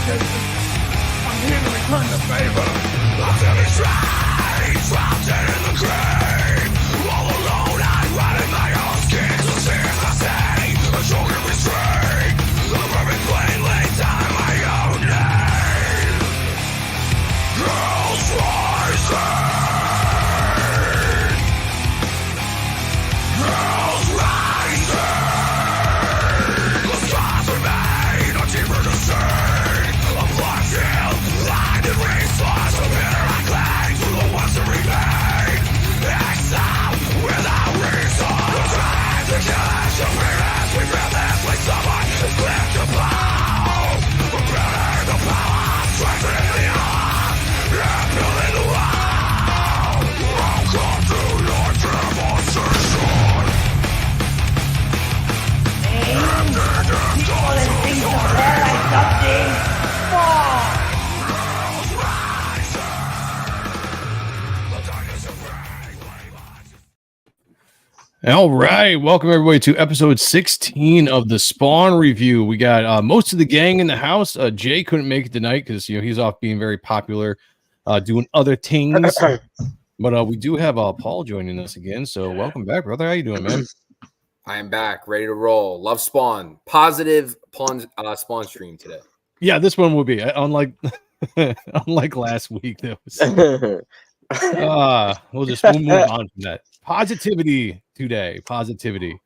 distance. I'm here to return the favor. I'm feeling strange, trapped in the grave. All alone, I'm riding my own skin to see if I say a shoulder restraint. The perfect plainly telling my own name. Girls rising. Girls rising. The stars remain a deeper disdain. A blood field, blinded response. From here I cling to the ones that remain. Exile without reason. The time to catch the weirdest. We feel this like someone is clear to bow. We're building the power, strengthening the arm, and building the wall. Welcome to your demonstration. People and things over there like something. Fuck! All right, welcome everybody to episode 16 of the Spawn review. We got most of the gang in the house. Jay couldn't make it tonight because he's off being very popular, doing other things. But we do have Paul joining us again. So welcome back, brother. How you doing, man? I am back, ready to roll. Love Spawn. Positive Spawn stream today. Yeah, this one will be unlike last week. That was we'll move on from that. Positivity today. Positivity.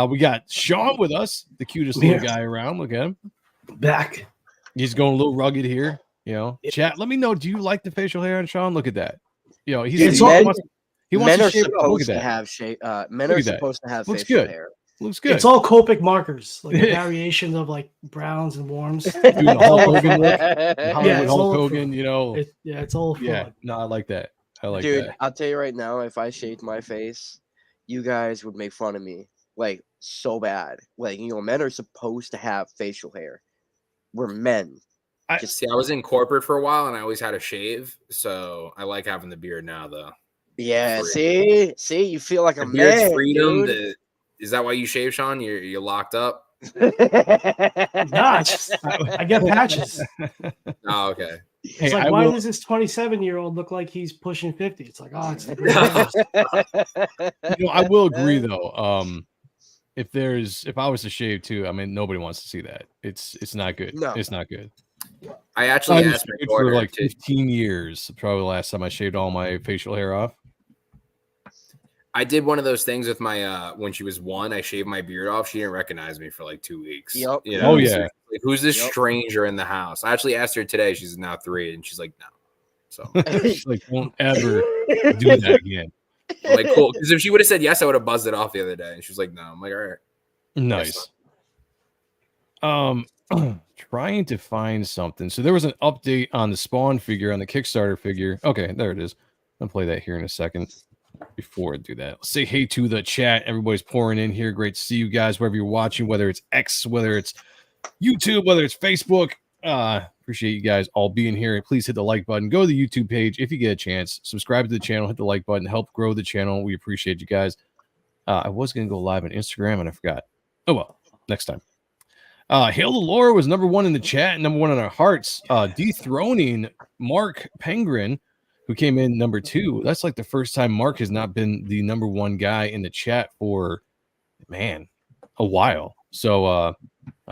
We got Sean with us, the cutest little guy around. Look at him. Back. He's going a little rugged here. Chat. Let me know. Do you like the facial hair on Sean? Look at that. He wants to shave. Look at that. Men are supposed to have Looks facial good. hair. Looks good. It's all Copic markers, like variations of like browns and warms. Doing the Hulk Hogan look. Yeah, it's Hulk all Hogan, it's all fun. Yeah, no, I like that. Dude, that. I'll tell you right now, if I shaved my face, you guys would make fun of me like so bad. Like, men are supposed to have facial hair. We're men. I was in corporate for a while and I always had a shave, so I like having the beard now though. Yeah, see, you feel like a man. Freedom. Dude. Is that why you shave, Sean? You're locked up? Nah, I get patches. Oh, okay. It's like, why does this 27-year-old look like he's pushing 50? It's like, oh, it's the I will agree though. If I was to shave too, I mean, nobody wants to see that. It's not good. No. It's not good. I actually asked my daughter for like 15 years. Probably the last time I shaved all my facial hair off. I did one of those things with my when she was 1. I shaved my beard off. She didn't recognize me for like 2 weeks. Yep. Oh yeah. So, like, who's this stranger in the house? I actually asked her today. She's now 3, and she's like, no. So she's like, won't ever do that again. I'm like, cool. Because if she would have said yes, I would have buzzed it off the other day. And she was like, no. I'm like, all right. Nice. Trying to find something. So there was an update on the Spawn figure, on the Kickstarter figure. Okay, there it is. I'll play that here in a second. Before I do that, let's say hey to the chat. Everybody's pouring in here. Great to see you guys wherever you're watching, whether it's X, whether it's YouTube, whether it's Facebook. Appreciate you guys all being here. Please hit the like button. Go to the YouTube page if you get a chance. Subscribe to the channel. Hit the like button. Help grow the channel. We appreciate you guys. I was going to go live on Instagram and I forgot. Oh, well, next time. Hail the Lore was number 1 in the chat, number 1 in our hearts. Dethroning Mark Pengrin, who came in number 2. That's like the first time Mark has not been the number 1 guy in the chat for, a while. So I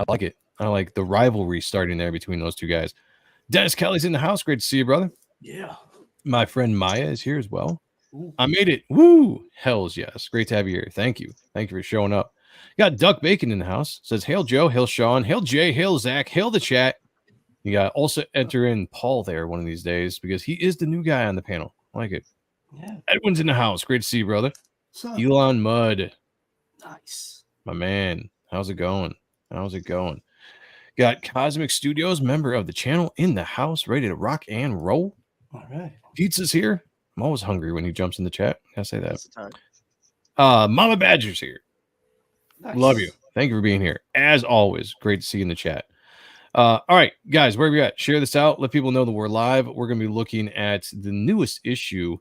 like it. I like the rivalry starting there between those two guys. Dennis Kelly's in the house. Great to see you, brother. Yeah. My friend Maya is here as well. Ooh. I made it. Woo! Hells yes. Great to have you here. Thank you. Thank you for showing up. Got Duck Bacon in the house. Says, hail Joe, hail Sean, hail Jay, hail Zach, hail the chat. You got also enter in Paul there one of these days because he is the new guy on the panel. I like it. Yeah. Edwin's in the house. Great to see you, brother. What's up? Elon Mudd. Nice. My man. How's it going? How's it going? Got Cosmic Studios, member of the channel, in the house, ready to rock and roll. All right. Pizza's here. I'm always hungry when he jumps in the chat. I say that. Mama Badger's here. Nice. Love you. Thank you for being here. As always, great to see you in the chat. All right, guys, where are we at? Share this out. Let people know that we're live. We're going to be looking at the newest issue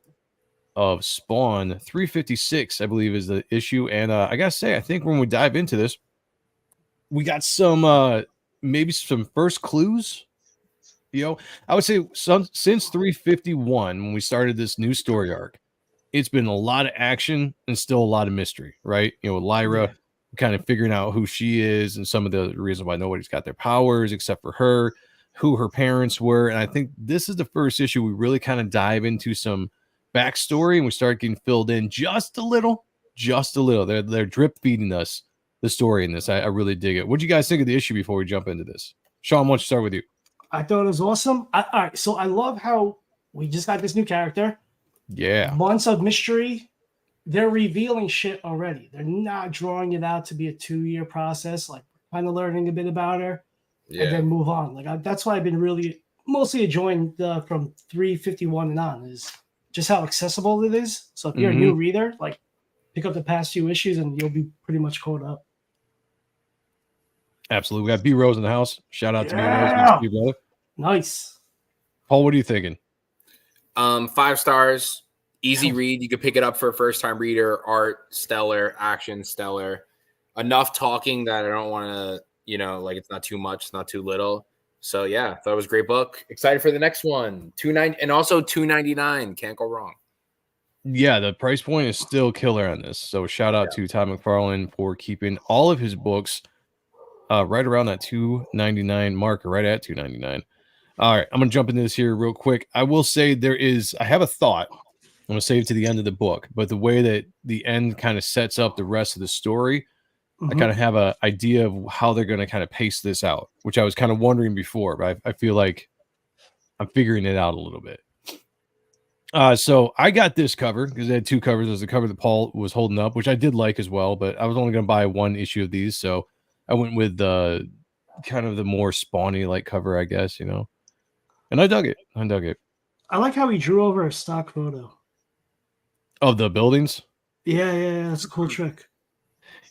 of Spawn 356, I believe, is the issue. And I got to say, I think when we dive into this, we got some maybe some first clues I would say since 351, when we started this new story arc, it's been a lot of action and still a lot of mystery, right? With Lyra kind of figuring out who she is and some of the reasons why nobody's got their powers except for her, who her parents were. And I think this is the first issue we really kind of dive into some backstory and we start getting filled in just a little. They're drip feeding us the story in this. I really dig it. What do you guys think of the issue before we jump into this? Sean, why don't you start with you? I thought it was awesome. All right, so I love how we just got this new character. Yeah. Months of mystery. They're revealing shit already. They're not drawing it out to be a 2-year process. Like kind of learning a bit about her and then move on. Like that's why I've been really mostly enjoying from 351 and on is just how accessible it is. So if you're a new reader, like pick up the past few issues and you'll be pretty much caught up. Absolutely. We got B Rose in the house. Shout out to B Rose, my brother. Nice. Paul, what are you thinking? 5 stars, easy read. You could pick it up for a first-time reader. Art, stellar. Action, stellar. Enough talking that I don't want to, like it's not too much, it's not too little. So yeah, thought it was a great book. Excited for the next one. $2.99 and also $2.99. Can't go wrong. Yeah, the price point is still killer on this. So shout out to Todd McFarlane for keeping all of his books right around that $2.99 marker, right at $2.99. All right, I'm gonna jump into this here real quick. I will say I have a thought. I'm gonna save it to the end of the book, but the way that the end kind of sets up the rest of the story, I kind of have an idea of how they're gonna kind of pace this out, which I was kind of wondering before, but I feel like I'm figuring it out a little bit. So I got this cover because they had 2 covers. There's the cover that Paul was holding up, which I did like as well, but I was only gonna buy 1 issue of these, so I went with kind of the more Spawny like cover, I guess, And I dug it. I like how he drew over a stock photo of the buildings. Yeah, that's a cool trick.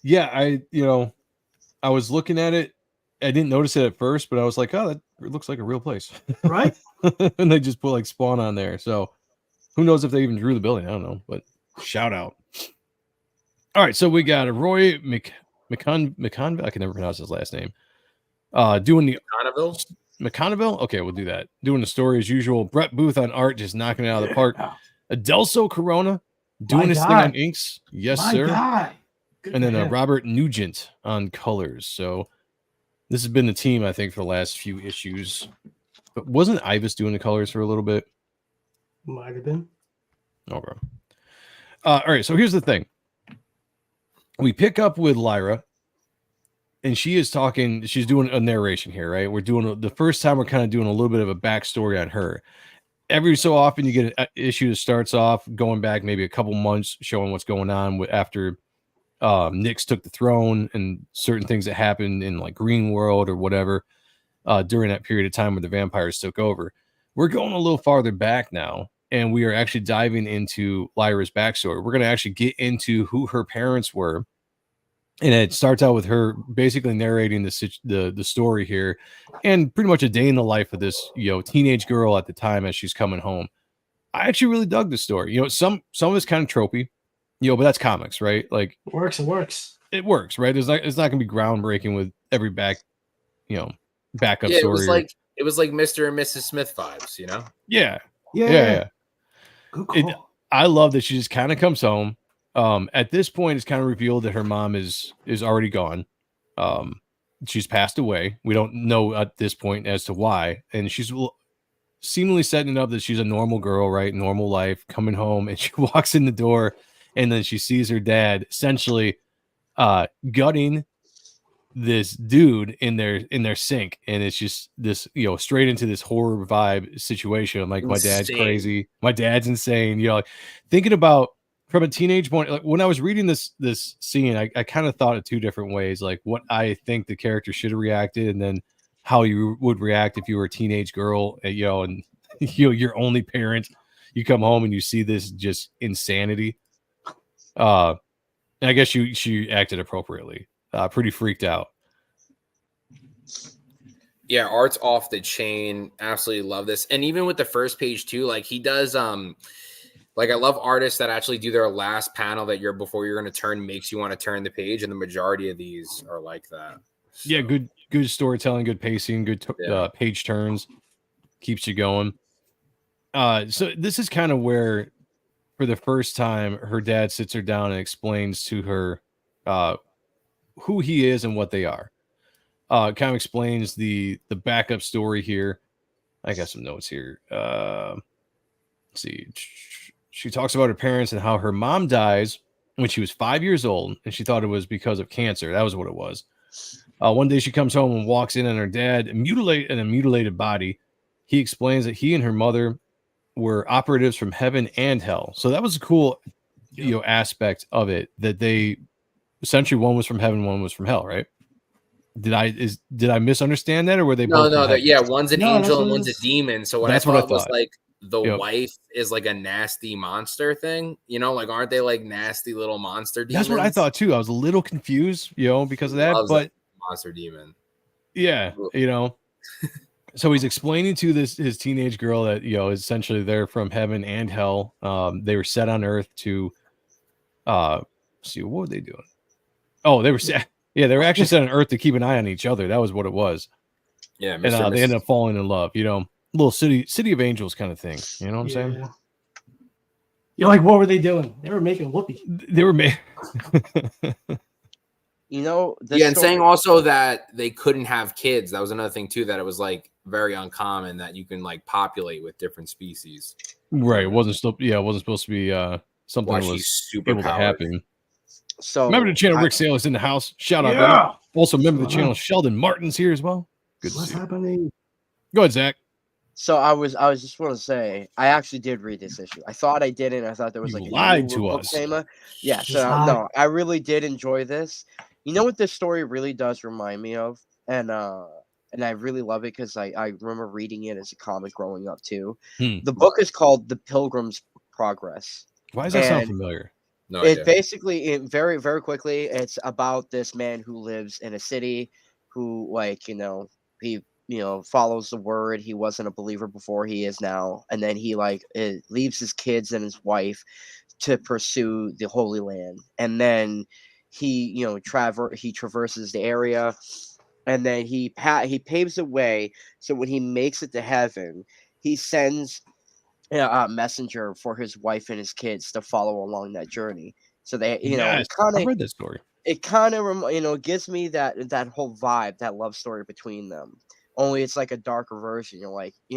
Yeah, I was looking at it. I didn't notice it at first, but I was like, oh, it looks like a real place, right? And they just put like Spawn on there. So who knows if they even drew the building? I don't know, but shout out. All right, so we got a Roy McConville. I can never pronounce his last name. Doing the McConneville? Okay, we'll do that. Doing the story as usual. Brett Booth on art, just knocking it out of the park. Adelso Corona doing his thing on inks. Yes, sir. And then Robert Nugent on colors. So this has been the team, I think, for the last few issues. But wasn't Ivis doing the colors for a little bit? Might have been. Okay. All right, so here's the thing. We pick up with Lyra. And she is talking, she's doing a narration here, right? We're doing the first time we're kind of doing a little bit of a backstory on her. Every so often you get an issue that starts off going back maybe a couple months, showing what's going on after Nyx took the throne and certain things that happened in like Green World or whatever during that period of time where the vampires took over. We're going a little farther back now, and we are actually diving into Lyra's backstory. We're going to actually get into who her parents were. And it starts out with her basically narrating the story here, and pretty much a day in the life of this teenage girl at the time as she's coming home. I actually really dug the story. Some of it's kind of tropey, but that's comics, right? Like it works. It works, right? It's not gonna be groundbreaking with every backup story. It was like Mr. and Mrs. Smith vibes, Yeah. Good call. I love that she just kind of comes home. At this point, it's kind of revealed that her mom is already gone. She's passed away. We don't know at this point as to why, and she's seemingly setting it up that she's a normal girl, right? Normal life, coming home, and she walks in the door, and then she sees her dad essentially gutting this dude in their sink, and it's just this straight into this horror vibe situation. I'm like, my dad's crazy, my dad's insane. Like thinking about. From a teenage point, like when I was reading this scene, I kind of thought of 2 different ways, like what I think the character should have reacted, and then how you would react if you were a teenage girl, and your only parent, you come home and you see this just insanity. And I guess she acted appropriately, pretty freaked out. Yeah, art's off the chain. Absolutely love this, and even with the first page too, like he does. Like I love artists that actually do their last panel that before you're going to turn makes you want to turn the page, and the majority of these are like that. So. Yeah, good storytelling, good pacing, good page turns. keeps you going. So this is kind of where, for the first time, her dad sits her down and explains to her who he is and what they are. Kind of explains the backup story here. I got some notes here. Let's see. She talks about her parents and how her mom dies when she was 5 years old, and she thought it was because of cancer. That was what it was. One day she comes home and walks in on her dad in a mutilated body. He explains that he and her mother were operatives from heaven and hell. So that was a cool, aspect of it, that they essentially, one was from heaven, one was from hell, right? Did I misunderstand that, or were they both? No, one's an angel and one's a demon. So what I thought was like the wife is like a nasty monster thing, like aren't they like nasty little monster demons? That's what I thought too. I was a little confused, because of that, but monster demon. Yeah, So he's explaining to his teenage girl that essentially they're from heaven and hell. They were set on earth to see, what were they doing? Oh, they were they were actually set on earth to keep an eye on each other. That was what it was. Yeah, and they ended up falling in love. Little city of angels kind of thing. You know what I'm saying? You're like, what were they doing? They were making whoopee. They were making. And saying also that they couldn't have kids. That was another thing too, that it was like very uncommon that you can like populate with different species. Right. It wasn't supposed to be something that was super able to happen. So remember the channel Rick Saylor's in the house. Shout out, brother. Also remember the channel Sheldon Martin's here as well. Good to see you. Happening? Go ahead, Zach. So I was just want to say I actually did read this issue. I thought I didn't. I thought there was You like lied to us. Yeah. So no, I really did enjoy this. You know what this story really does remind me of, and I really love it because I remember reading it as a comic growing up too. The book is called The Pilgrim's Progress. Why does that sound familiar? No idea. Basically, very, very quickly, it's about this man who lives in a city who, he follows the word. He wasn't a believer before, he is now, and then he leaves his kids and his wife to pursue the Holy Land, and then he traverses the area, and then he paves a way so when he makes it to heaven, he sends a messenger for his wife and his kids to follow along that journey. So they, I read this story. It kind of, gives me that whole vibe, that love story between them. Only it's like a darker version. You know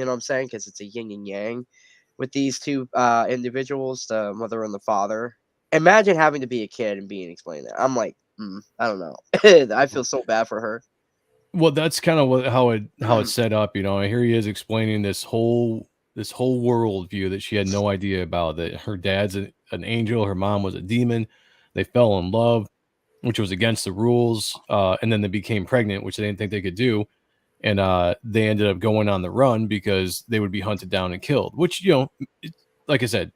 what I'm saying? Because it's a yin and yang with these two individuals, the mother and the father. Imagine having to be a kid and being explained that. I'm like, I don't know. I feel so bad for her. Well, that's kind of how it's set up. Here he is explaining this whole world view that she had no idea about. That her dad's an angel, her mom was a demon. They fell in love, which was against the rules, and then they became pregnant, which they didn't think they could do, and they ended up going on the run because they would be hunted down and killed. Which like I said,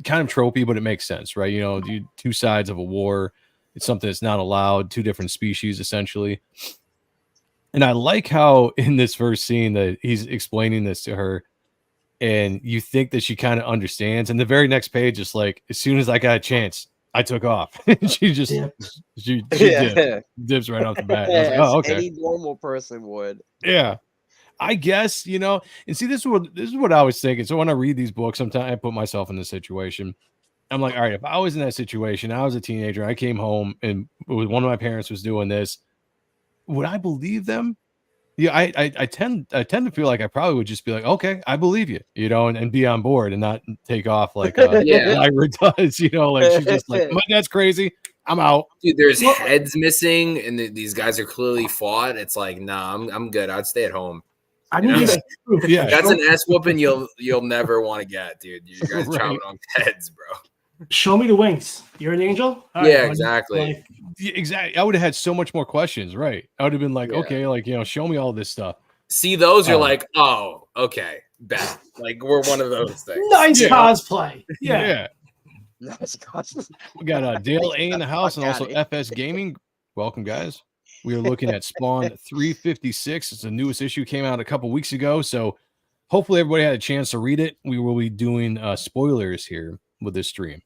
kind of tropey, but it makes sense, right? Two sides of a war. It's something that's not allowed. Two different species, essentially. And I like how in this first scene that he's explaining this to her, and you think that she kind of understands. And the very next page is like, as soon as I got a chance, I took off. She just she dips right off the bat. I was like, oh, okay. Any normal person would. Yeah. I guess, and see, this is what I was thinking. So when I read these books, sometimes I put myself in this situation. I'm like, all right, if I was in that situation, I was a teenager, I came home and one of my parents was doing this, would I believe them? Yeah, I tend to feel like I probably would just be like, okay, I believe you, and be on board and not take off like Lyra does, like she's just like, my dad's crazy, I'm out. Dude, there's heads missing and these guys are clearly fought. It's like, nah, I'm good. I'd stay at home. I need that's an ass whooping you'll never want to get, dude. You guys chopping on heads, bro. Show me the wings. You're an angel? All right, exactly. Exactly. I would have had so much more questions, right? I would have been like, okay, show me all this stuff. See those, you're like, oh, okay, bet. Like we're one of those things. Nice cosplay. Yeah. Nice cosplay. We got Dale A in the house and also FS Gaming. Welcome, guys. We are looking at Spawn 356. It's the newest issue, came out a couple weeks ago. So hopefully everybody had a chance to read it. We will be doing spoilers here with this stream.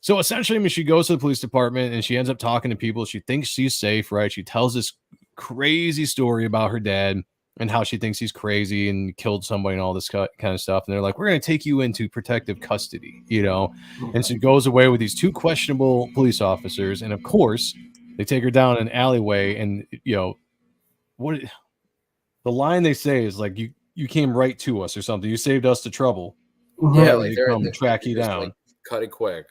So essentially, she goes to the police department and she ends up talking to people. She thinks she's safe, right? She tells this crazy story about her dad and how she thinks he's crazy and killed somebody and all this kind of stuff. And they're like, we're going to take you into protective custody, you know? And she goes away with these 2 questionable police officers. And of course, they take her down an alleyway. And, you know, what the line they say is like, you came right to us or something. You saved us the trouble. Yeah, Like they come track you down. Like, cut it quick.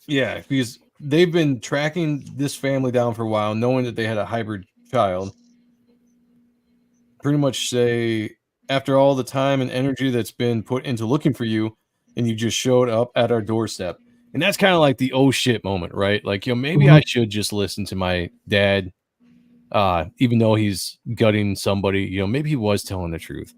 Yeah, because they've been tracking this family down for a while, knowing that they had a hybrid child. Pretty much say, after all the time and energy that's been put into looking for you, and you just showed up at our doorstep. And that's kind of like the oh shit moment, right? Like, you know, maybe I should just listen to my dad, even though he's gutting somebody, you know, maybe he was telling the truth.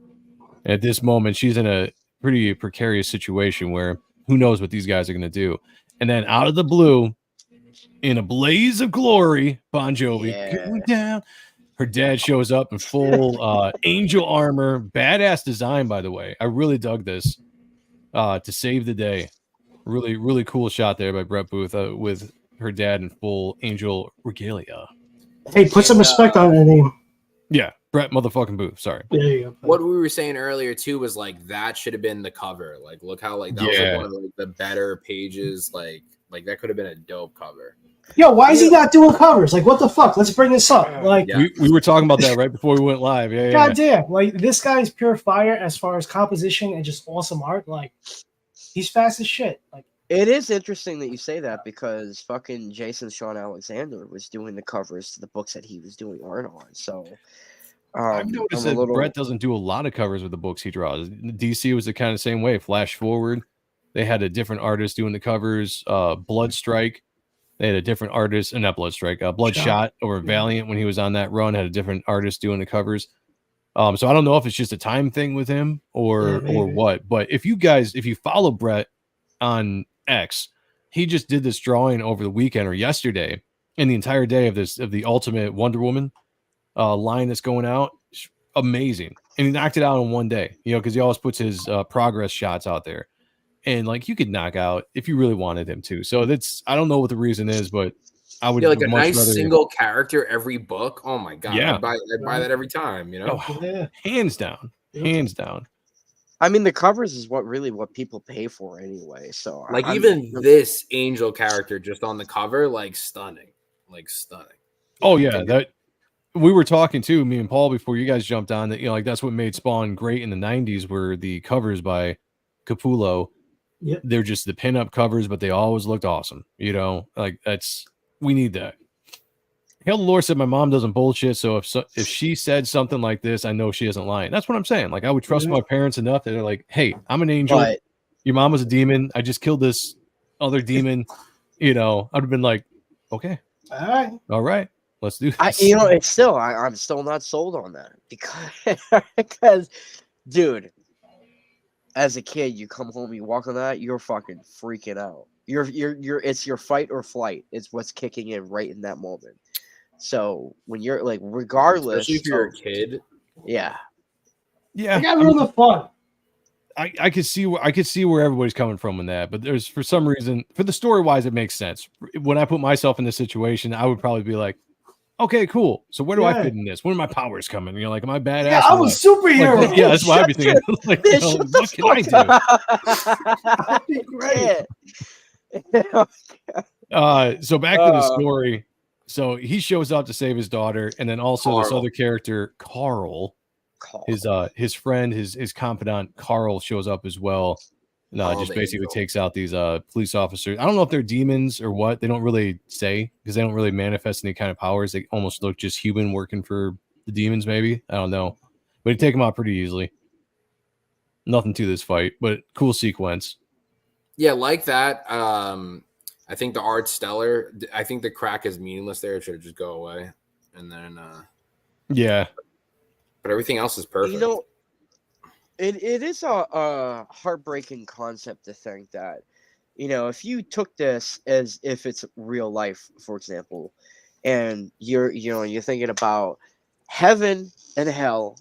And at this moment, she's in a pretty precarious situation where who knows what these guys are going to do. And then out of the blue, in a blaze of glory, Bon Jovi, going down. Her dad shows up in full angel armor, badass design, by the way. I really dug this to save the day. Really, really cool shot there by Brett Booth with her dad in full angel regalia. Hey, put some respect on her name. Yeah, Brett motherfucking Booth. Sorry. There you go. What we were saying earlier too was like that should have been the cover. Like, look how like that was like one of like, the better pages. Like that could have been a dope cover. Yo, why is he not doing covers? Like, what the fuck? Let's bring this up. Like, we were talking about that right before we went live. Yeah, God damn. Like, this guy's pure fire as far as composition and just awesome art. Like, he's fast as shit. Like, it is interesting that you say that because fucking Jason Sean Alexander was doing the covers to the books that he was doing art on. So I've noticed that Brett doesn't do a lot of covers with the books he draws. DC was the kind of same way. Flash Forward, they had a different artist doing the covers. Blood Strike, they had a different artist, and not Blood Strike, Bloodshot over Valiant when he was on that run had a different artist doing the covers. So I don't know if it's just a time thing with him or what. But if you follow Brett on X, he just did this drawing over the weekend or yesterday, and the entire day of the Ultimate Wonder Woman line that's going out. Amazing. And he knocked it out in one day, you know, because he always puts his progress shots out there. And like you could knock out if you really wanted him to. So I don't know what the reason is, but I would like a nice single character every book. Oh my god. Yeah. I'd buy that every time, you know. Hands down. Hands down. I mean, the covers is what people pay for anyway. So like this angel character just on the cover, like stunning. Oh yeah, that we were talking to me and Paul before you guys jumped on that, you know, like that's what made Spawn great in the 90s were the covers by Capullo. Yep. They're just the pinup covers, but they always looked awesome. You know, like we need that. Hail the Lord said my mom doesn't bullshit, so if she said something like this, I know she isn't lying. That's what I'm saying. Like I would trust my parents enough that they're like, hey, I'm an angel. But your mom was a demon. I just killed this other demon. You know, I'd have been like, okay, all right. Let's do this. It's still I'm still not sold on that because dude, as a kid, you come home, you walk on that, you're fucking freaking out. You're it's your fight or flight. It's what's kicking in right in that moment. So when you're like, regardless, especially if you're a kid, yeah, I got ruin the fun. I could see where everybody's coming from in that, but there's for some reason for the story wise, it makes sense. When I put myself in this situation, I would probably be like, okay, cool. So where do I fit in this? Where are my powers coming? You're like, am I badass? Yeah, I'm a superhero. Like, yeah, that's what I'd be thinking. Like, you know, what can I do? Great. So back to the story. So he shows up to save his daughter, and then also this other character, Carl. His friend, his confidant, Carl, shows up as well. Just basically takes out these police officers. I don't know if they're demons or what. They don't really say because they don't really manifest any kind of powers. They almost look just human working for the demons, maybe. I don't know. But he take them out pretty easily. Nothing to this fight, but cool sequence. Yeah, like that. I think the art's stellar. I think the crack is meaningless there. It should just go away. And then yeah. But everything else is perfect. You know, it is a heartbreaking concept to think that, you know, if you took this as if it's real life, for example, and you're thinking about heaven and hell,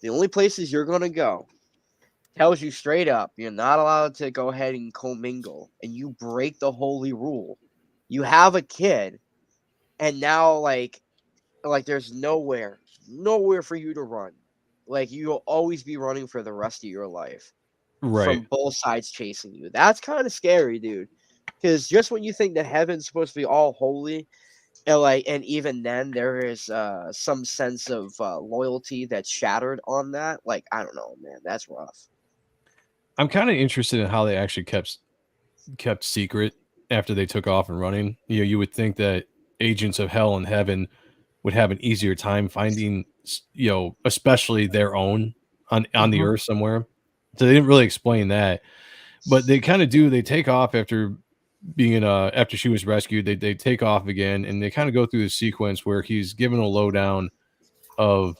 the only places you're going to go, tells you straight up, you're not allowed to go ahead and commingle, and you break the holy rule. You have a kid, and now like there's nowhere nowhere for you to run. Like you'll always be running for the rest of your life Right. from both sides chasing you. That's kind of scary, dude. Because just when you think that heaven's supposed to be all holy, and even then there is some sense of loyalty that's shattered on that. Like I don't know, man, that's rough. I'm kind of interested in how they actually kept secret after they took off and running. You would think that agents of hell and heaven would have an easier time finding, especially their own on the earth somewhere. So they didn't really explain that, but they kind of do. They take off after being after she was rescued. They take off again, and they kind of go through the sequence where he's given a lowdown of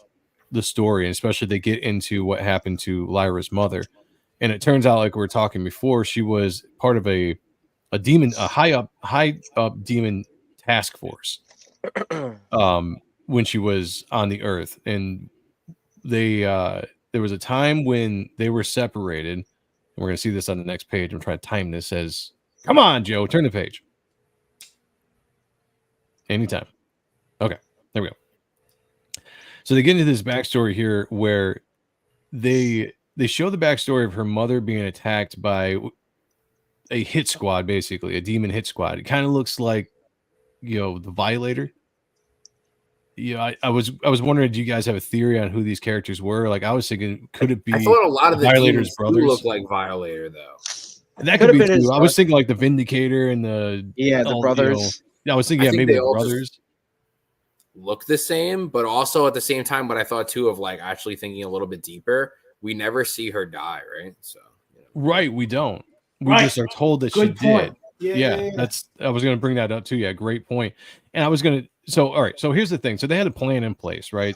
the story, and especially they get into what happened to Lyra's mother. And it turns out, like we were talking before, she was part of a high up demon task force when she was on the earth. And they there was a time when they were separated, and we're gonna see this on the next page. I'm trying to time this as come on, Joe, turn the page. Anytime. Okay, there we go. So they get into this backstory here where they show the backstory of her mother being attacked by a hit squad, basically a demon hit squad. It kind of looks like, the Violator. I was wondering, do you guys have a theory on who these characters were? Like I was thinking, could it be? I thought a lot of the Violators' demons do brothers look like Violator, though. That could be been his too. I was thinking like the Vindicator and the brothers. I was thinking, I think maybe they the all brothers. Look the same, but also at the same time, what I thought too of like actually thinking a little bit deeper, we never see her die, right? So Right, we don't. We Right. just are told that Good she point. did. Yeah. That's. I was going to bring that up too. Yeah, great point. And I was going to. So all right. So here's the thing. So they had a plan in place, right?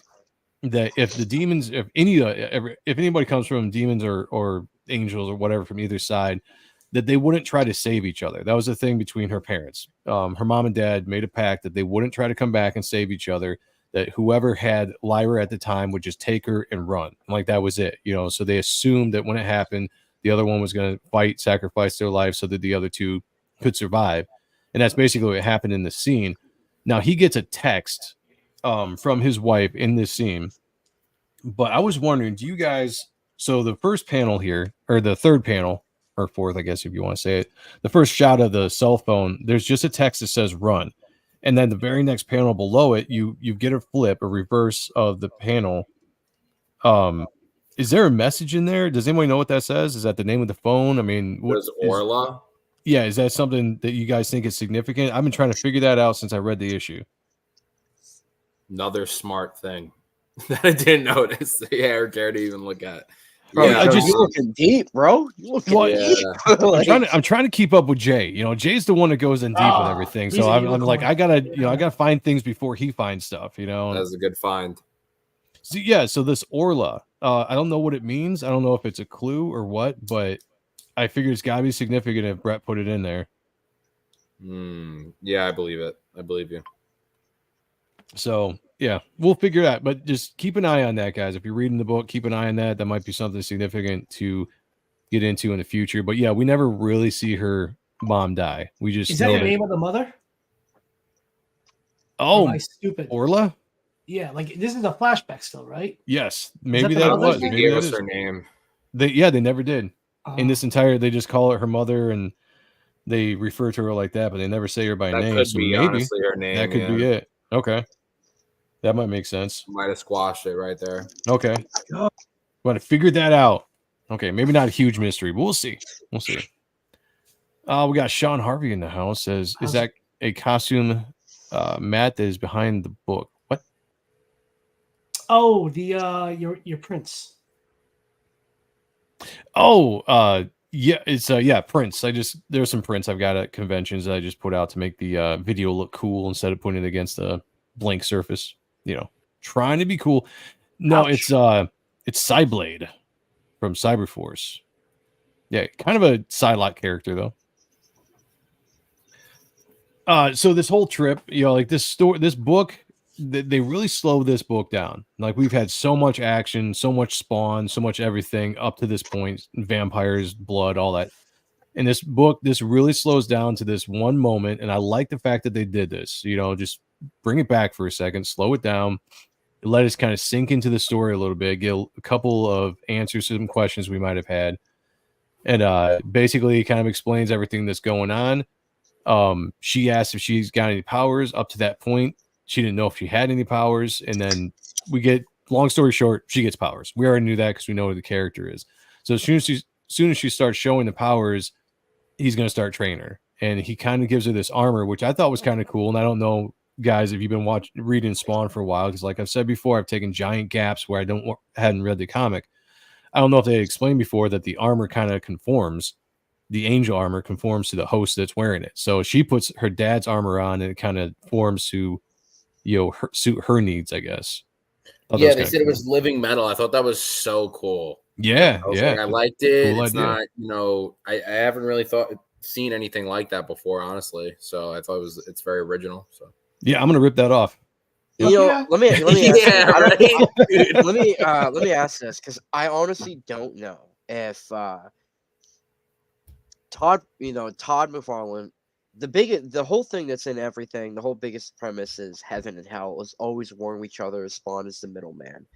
That if the demons, if anybody comes from demons or angels or whatever from either side, that they wouldn't try to save each other. That was the thing between her parents. Her mom and dad made a pact that they wouldn't try to come back and save each other. That whoever had Lyra at the time would just take her and run. Like that was it. So they assumed that when it happened, the other one was going to fight, sacrifice their life so that the other two could survive. And that's basically what happened in the scene. Now he gets a text from his wife in this scene. But I was wondering, do you guys, so the first panel here, or the third panel, or fourth, I guess, if you want to say it, the first shot of the cell phone, there's just a text that says run. And then the very next panel below it, you get a flip, a reverse of the panel. Is there a message in there? Does anybody know what that says? Is that the name of the phone? I mean, what was Orla? Yeah, is that something that you guys think is significant? I've been trying to figure that out since I read the issue. Another smart thing that I didn't notice. Yeah, or care to even look at. Bro, Yeah, you looking deep, bro. You looking deep. I'm trying to keep up with Jay. Jay's the one that goes in deep with everything. So I'm like, I gotta find things before he finds stuff. That's a good find. So yeah, so this Orla, I don't know what it means. I don't know if it's a clue or what, but I figure it's gotta be significant if Brett put it in there. Yeah, I believe it. I believe you. So yeah, we'll figure it out. But just keep an eye on that, guys. If you're reading the book, keep an eye on that. That might be something significant to get into in the future. But yeah, we never really see her mom die. We just Is that the name of the mother? Oh, am I stupid? Orla? Yeah, like this is a flashback still, right? Yes, maybe that that was. They Maybe gave that us is. her name. They never did. In this entire, they just call it her mother, and they refer to her like that, but they never say her by name. Could so be maybe honestly her name. that could be it. Okay, that might make sense. Might have squashed it right there. Okay, want to figure that out. Okay, maybe not a huge mystery, but we'll see. We'll see. We got Sean Harvey in the house. Is that a costume Matt that is behind the book? What? Oh, the your prince. Oh, yeah, it's prints. There's some prints I've got at conventions that I just put out to make the video look cool instead of putting it against a blank surface. Trying to be cool. No, Ouch. it's Cyblade from Cyberforce. Yeah, kind of a Psylocke character though. So this whole trip, like this book, they really slow this book down. Like we've had so much action, so much spawn, so much everything up to this point, vampires, blood, all that. In this book, this really slows down to this one moment, and I like the fact that they did this. Just bring it back for a second, slow it down, It let us kind of sink into the story a little bit, get a couple of answers to some questions we might have had, and basically kind of explains everything that's going on. She asked if she's got any powers. Up to that point, she didn't know if she had any powers, and then we get, long story short, she gets powers. We already knew that because we know who the character is. So as soon as she starts showing the powers, he's going to start training her, and he kind of gives her this armor, which I thought was kind of cool. And I don't know, guys, if you've been reading Spawn for a while, because like I've said before, I've taken giant gaps where I hadn't read the comic. I don't know if they explained before that the armor kind of conforms. The angel armor conforms to the host that's wearing it. So she puts her dad's armor on, and it kind of forms to, suit her needs, I guess. Yeah, they said it was living metal. I thought that was so cool. Yeah, I liked it. Cool it's idea. not, I haven't really seen anything like that before, honestly. So I thought it's very original. So yeah, I'm gonna rip that off. Let me ask Yeah, right? let me ask this, because I honestly don't know if Todd McFarlane, the whole thing that's in everything, the whole biggest premise is heaven and hell is always warring each other. Spawn is the middleman.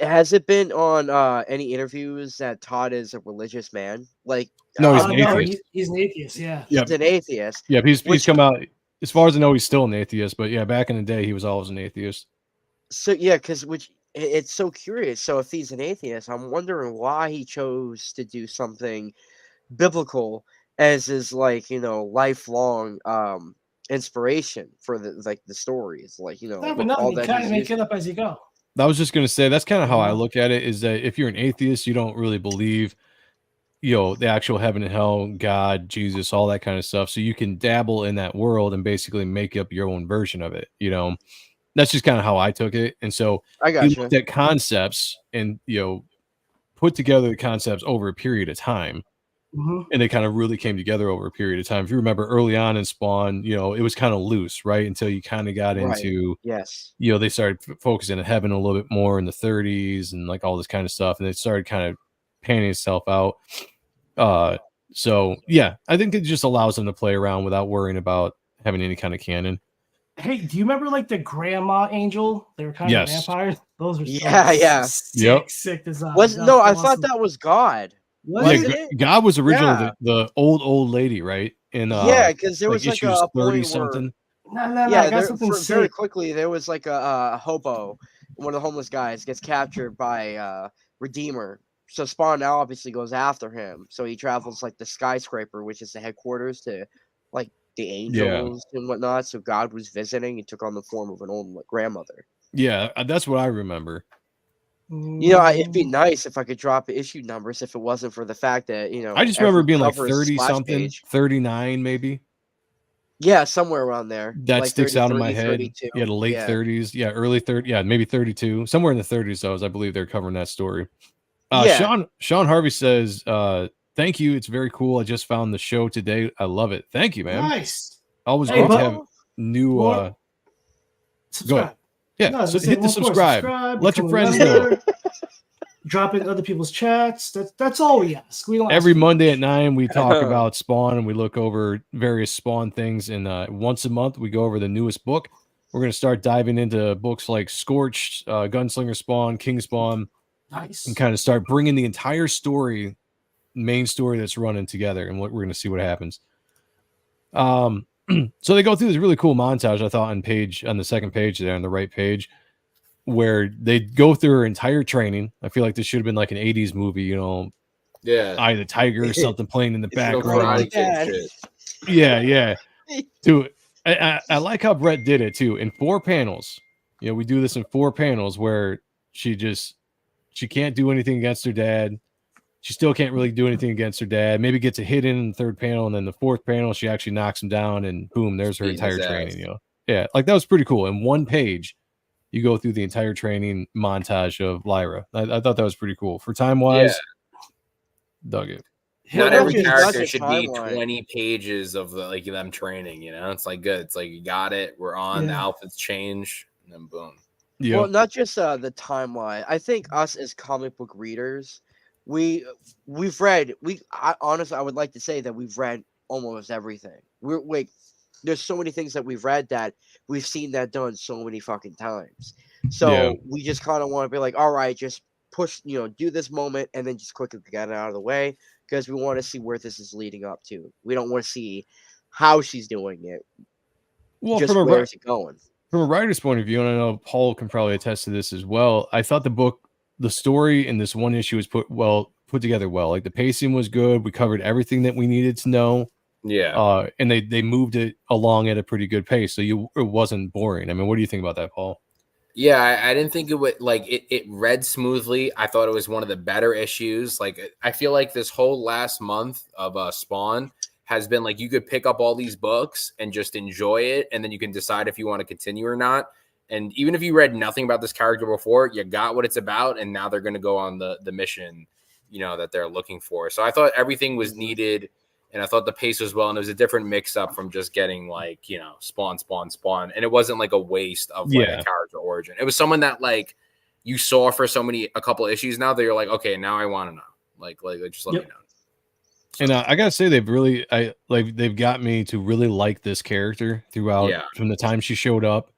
Has it been on any interviews that Todd is a religious man? Like, No, he's an no, atheist. he's an atheist. Yeah. he's an atheist. Yeah, he's come out. As far as I know, he's still an atheist. But yeah, back in the day, he was always an atheist. So yeah, because it's so curious. So if he's an atheist, I'm wondering why he chose to do something biblical as his lifelong inspiration for the stories. Never know. You kind of make it up as you go. I was just gonna say that's kind of how I look at it. Is that if you're an atheist, you don't really believe, the actual heaven and hell, God, Jesus, all that kind of stuff. So you can dabble in that world and basically make up your own version of it. That's just kind of how I took it. And so I got he you. looked at concepts and put together the concepts over a period of time. Mm-hmm. And they kind of really came together over a period of time. If you remember early on in Spawn, it was kind of loose, right? Until you kind of got into, yes, they started focusing on heaven a little bit more in the 30s and like all this kind of stuff. And it started kind of panning itself out. So yeah, I think it just allows them to play around without worrying about having any kind of canon. Hey, do you remember like the grandma angel? They were kind of vampires. Those are sick design. I thought that was God. God was originally the old lady, right? And because there was like a 30 point something. I got something very quickly. There was like a hobo, one of the homeless guys, gets captured by Redeemer. So Spawn now obviously goes after him. So he travels like the skyscraper, which is the headquarters to like the angels and whatnot. So God was visiting and took on the form of an old grandmother. Yeah, that's what I remember. It'd be nice if I could drop issue numbers if it wasn't for the fact that, I just remember being like 30 something, 39 maybe. Yeah, somewhere around there. That like sticks 30, out in my 30, head. 32. Yeah, the late 30s. Yeah, early 30s. Yeah, maybe 32. Somewhere in the 30s, though, I believe they're covering that story. Sean Harvey says, thank you. It's very cool. I just found the show today. I love it. Thank you, man. Nice. Always great to have new subscribe. Go ahead. Yeah, No, so hit the subscribe. Let your friends know. Drop in other people's chats. That's all we ask. We don't Every ask Monday at 9 we talk about Spawn and we look over various Spawn things. And once a month we go over the newest book. We're going to start diving into books like Scorched, Gunslinger Spawn, King Spawn. Nice. And kind of start bringing the entire story, main story that's running together, and we're going to see what happens. So they go through this really cool montage, I thought, on the second page there, on the right page, where they go through her entire training. I feel like this should have been like an 80s movie, Eye of the Tiger or something playing in the background. Yeah. Dude, I like how Brett did it too. In 4 panels, we do this in 4 panels where she can't do anything against her dad. She still can't really do anything against her dad. Maybe gets a hit in the 3rd panel, and then the 4th panel, she actually knocks him down, and boom, there's her entire training. Yeah, like that was pretty cool. In 1 page, you go through the entire training montage of Lyra. I thought that was pretty cool for time wise. Dug it. Not every character should be 20 pages of them training. It's like good. It's like you got it. We're on. The outfits change, and then boom. Yeah. Well, not just the timeline. I think us as comic book readers, we've read. Honestly, I would like to say that we've read almost everything. We're there's so many things that we've read that we've seen that done so many fucking times. Yeah. So we just kind of want to be like, all right, just push, do this moment and then just quickly get it out of the way because we want to see where this is leading up to. We don't want to see how she's doing it. Well, Just where is it going? From a writer's point of view, and I know Paul can probably attest to this as well. I thought the story in this one issue was put together well. Like the pacing was good. We covered everything that we needed to know. Yeah. And they moved it along at a pretty good pace, so it wasn't boring. I mean, what do you think about that, Paul? Yeah, I didn't think it would it read smoothly. I thought it was one of the better issues. Like I feel like this whole last month of Spawn has been like you could pick up all these books and just enjoy it, and then you can decide if you want to continue or not. And even if you read nothing about this character before, you got what it's about, and now they're going to go on the mission, that they're looking for. So I thought everything was needed. And I thought the pace was well, and it was a different mix-up from just getting spawn, and it wasn't like a waste of a character origin. It was someone that you saw for a couple issues now that you're like, okay, now I want to know. Like just let me know. And I gotta say, they've got me to really like this character throughout from the time she showed up.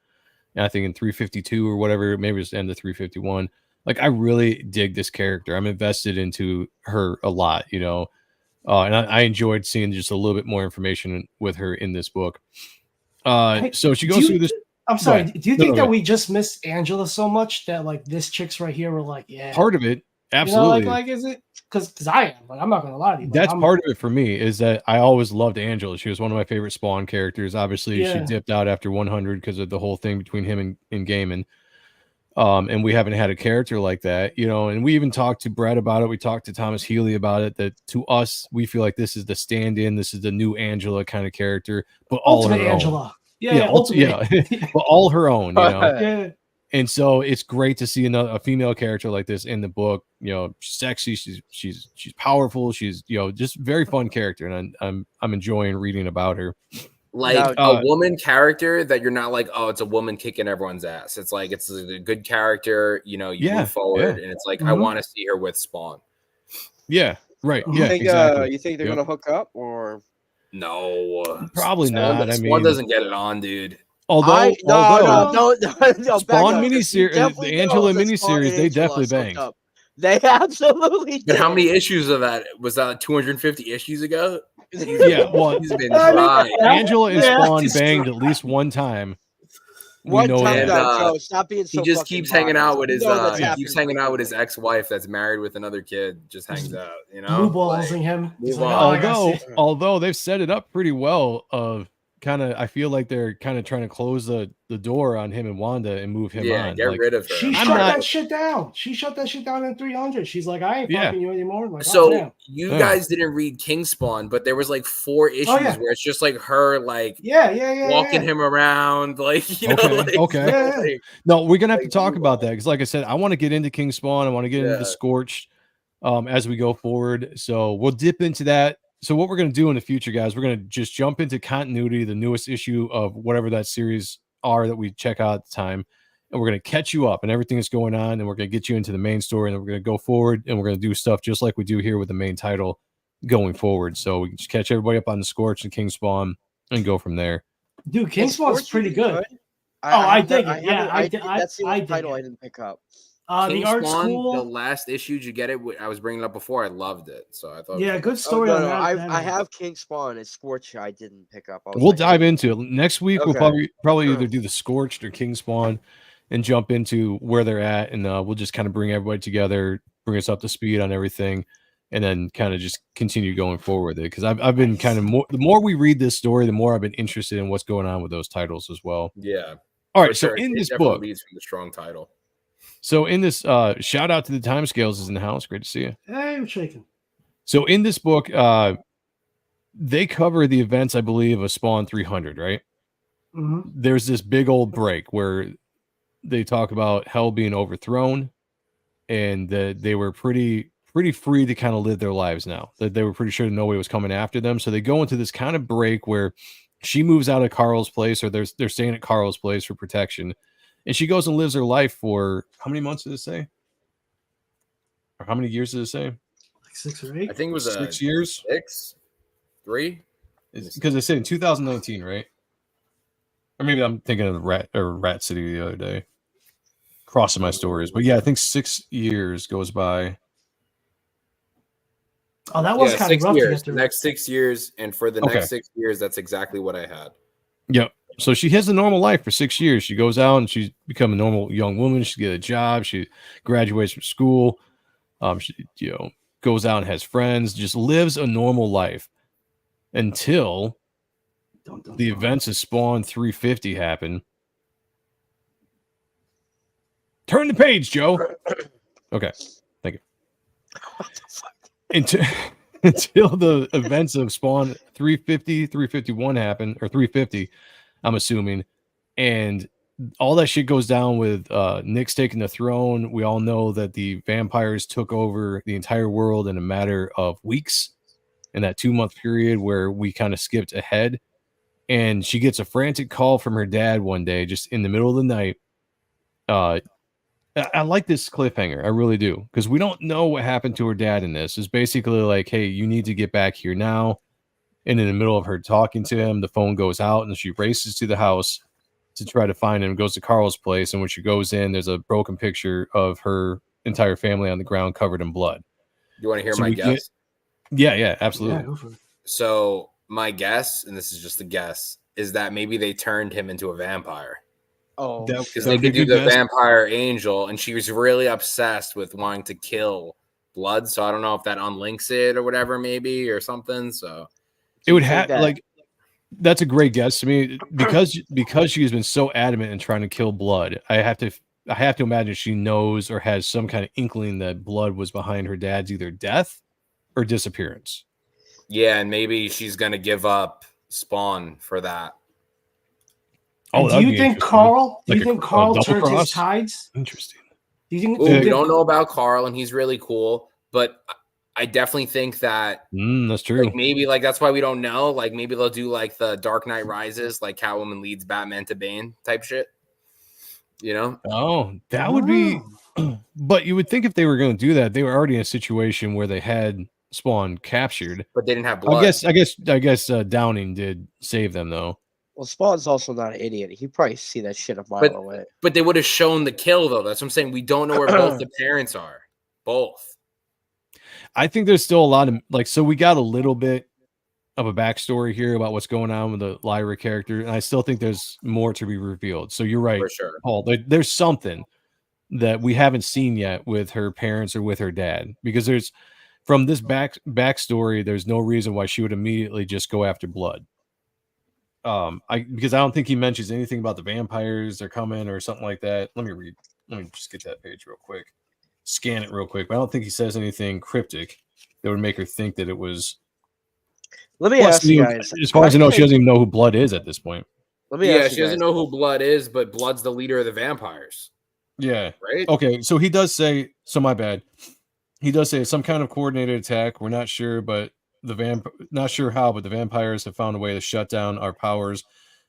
And I think in 352 or whatever, maybe it's the end of 351. Like I really dig this character. I'm invested into her a lot, and I enjoyed seeing just a little bit more information with her in this book. So she goes through this. I'm sorry. Do you think that we just missed Angela so much that this chicks right here were like, yeah, part of it, absolutely. Is it? Because I am. I'm not gonna lie to you. That's part of it for me. Is that I always loved Angela. She was one of my favorite Spawn characters. Obviously, she dipped out after 100 because of the whole thing between him and Gaiman. And we haven't had a character like that, and we even talked to Brett about it. We talked to Thomas Healy about it, that to us, we feel like this is the stand-in. This is the new Angela kind of character, but all ultimate her Angela. Own. Yeah. But all her own, Yeah. And so it's great to see a female character like this in the book, she's sexy. She's powerful. She's, just very fun character. And I'm enjoying reading about her. Like a woman character that you're not like, oh, it's a woman kicking everyone's ass. It's like it's a good character, you move forward, and it's like I want to see her with Spawn. Yeah, right. Yeah, exactly. You think they're gonna hook up or no? Probably Spawn, not. Spawn doesn't get it on, dude. Although no, Spawn miniseries, the Angela miniseries, they definitely banged. They absolutely did. But how many issues of that was that? 250 issues ago. Yeah, well, he's been dry. Angela and Spawn banged at least one time. One time, Joe, stop being so. He just keeps hanging out with his. He keeps hanging out with his ex-wife that's married with another kid. Just hangs out, Blue ballsing him. Although they've set it up pretty well. I feel like they're kind of trying to close the door on him and Wanda and move him on. Get rid of her. She shut that shit down. She shut that shit down in 300. She's like, I ain't fucking you anymore. Like, so you guys didn't read King Spawn, but there was 4 issues where it's just her walking him around, okay. No, we're gonna have to talk about that because, like I said, I want to get into King Spawn. I want to get into the Scorched as we go forward. So we'll dip into that. So what we're going to do in the future, guys, we're going to just jump into continuity, the newest issue of whatever that series are that we check out at the time. And we're going to catch you up and everything that's going on. And we're going to get you into the main story. And then we're going to go forward and we're going to do stuff just like we do here with the main title going forward. So we can just catch everybody up on the Scorch and King Spawn and go from there. Dude, King Spawn's pretty good. I dig it. That's the only title I didn't pick up. King the art Spawn, school. the last issue, did you get it? I was bringing it up before. I loved it, so I thought. Yeah, good story. I have King Spawn. It's Scorch. I didn't pick up. We'll dive into it next week. We'll probably either do the Scorched or King Spawn, and jump into where they're at, and we'll just kind of bring everybody together, bring us up to speed on everything, and then kind of just continue going forward with it. Because I've been kind of the more we read this story, the more I've been interested in what's going on with those titles as well. Yeah. All right. So in this book, leads from the strong title. So in this, shout out to the Timescales is in the house. Great to see you. Hey, I'm shaking. So in this book, they cover the events, I believe, of Spawn 300, right? Mm-hmm. There's this big old break where they talk about hell being overthrown and that they were pretty free to kind of live their lives now. That they were pretty sure nobody was coming after them. So they go into this kind of break where she moves out of Carl's place, or they're staying at Carl's place for protection. And she goes and lives her life for how many months did it say? Or how many years did it say? Like 6 or 8. I think it was 6 years. 3. Because they said in 2019, right? Or maybe I'm thinking of Rat City the other day. Crossing my stories. But yeah, I think 6 years goes by. Oh, that was Yeah, kind of 6 rough to years. get The through. next 6 years, and for the Okay. next 6 years, that's exactly what I had. Yep. So she has a normal life for 6 years. She goes out and she's become a normal young woman. She gets a job. She graduates from school. She goes out and has friends. Just lives a normal life until the events of Spawn 350 happen. Turn the page, Joe. Okay, thank you. Until the events of Spawn 350, 351 happen, or 350, I'm assuming, and all that shit goes down with Nick's taking the throne. We all know that the vampires took over the entire world in a matter of weeks in that 2-month period where we kind of skipped ahead. And she gets a frantic call from her dad one day, just in the middle of the night. I like this cliffhanger. I really do. Because we don't know what happened to her dad in this. It's basically like, hey, you need to get back here now. And in the middle of her talking to him, the phone goes out and she races to the house to try to find him, goes to Carl's place. And when she goes in, there's a broken picture of her entire family on the ground covered in blood. You want to hear So my we guess? Yeah, absolutely. Yeah, go for it. So my guess, and this is just a guess, is that maybe they turned him into a vampire. Oh, Because That they would be a could do good the guess. vampire angel, and she was really obsessed with wanting to kill blood. So I don't know if that unlinks it or whatever, maybe, or something. So It would think have that- like that's a great guess to me because she has been so adamant in trying to kill blood. I have to imagine she knows or has some kind of inkling that blood was behind her dad's either death or disappearance. yeah, and maybe she's gonna give up Spawn for that. Oh, And do that'd you be think interesting. Carl? Do Like you a think cr- a Carl double turned his cross? tides? Interesting. Do you think? Ooh, do you we think- don't know about Carl, and he's really cool, but I definitely think that That's true. like maybe like that's why we don't know. Like maybe they'll do like the Dark Knight Rises, like Catwoman leads Batman to Bane type shit. You know? Oh, that would be. But you would think if they were going to do that, they were already in a situation where they had Spawn captured. But they didn't have blood. I guess Downing did save them though. Well, Spawn's also not an idiot. He probably see that shit a mile away. But they would have shown the kill though. That's what I'm saying. We don't know where both the parents are. Both. I think there's still a lot of so we got a little bit of a backstory here about what's going on with the Lyra character, and I still think there's more to be revealed. So you're right, For sure. Paul. There's something that we haven't seen yet with her parents or with her dad, because there's from this backstory, there's no reason why she would immediately just go after blood. Because I don't think he mentions anything about the vampires they're coming or something like that. Let me just get that page real quick. Scan it real quick. But I don't think he says anything cryptic that would make her think that it was. Let me ask you guys. As far as I know, she doesn't even know who blood is at this point. Let me Yeah, ask she you doesn't guys. know who Blood is, but Blood's the leader of the vampires. Yeah. Right? Okay. So he does say. So my bad. He does say some kind of coordinated attack. We're not sure, but not sure how, but the vampires have found a way to shut down our powers.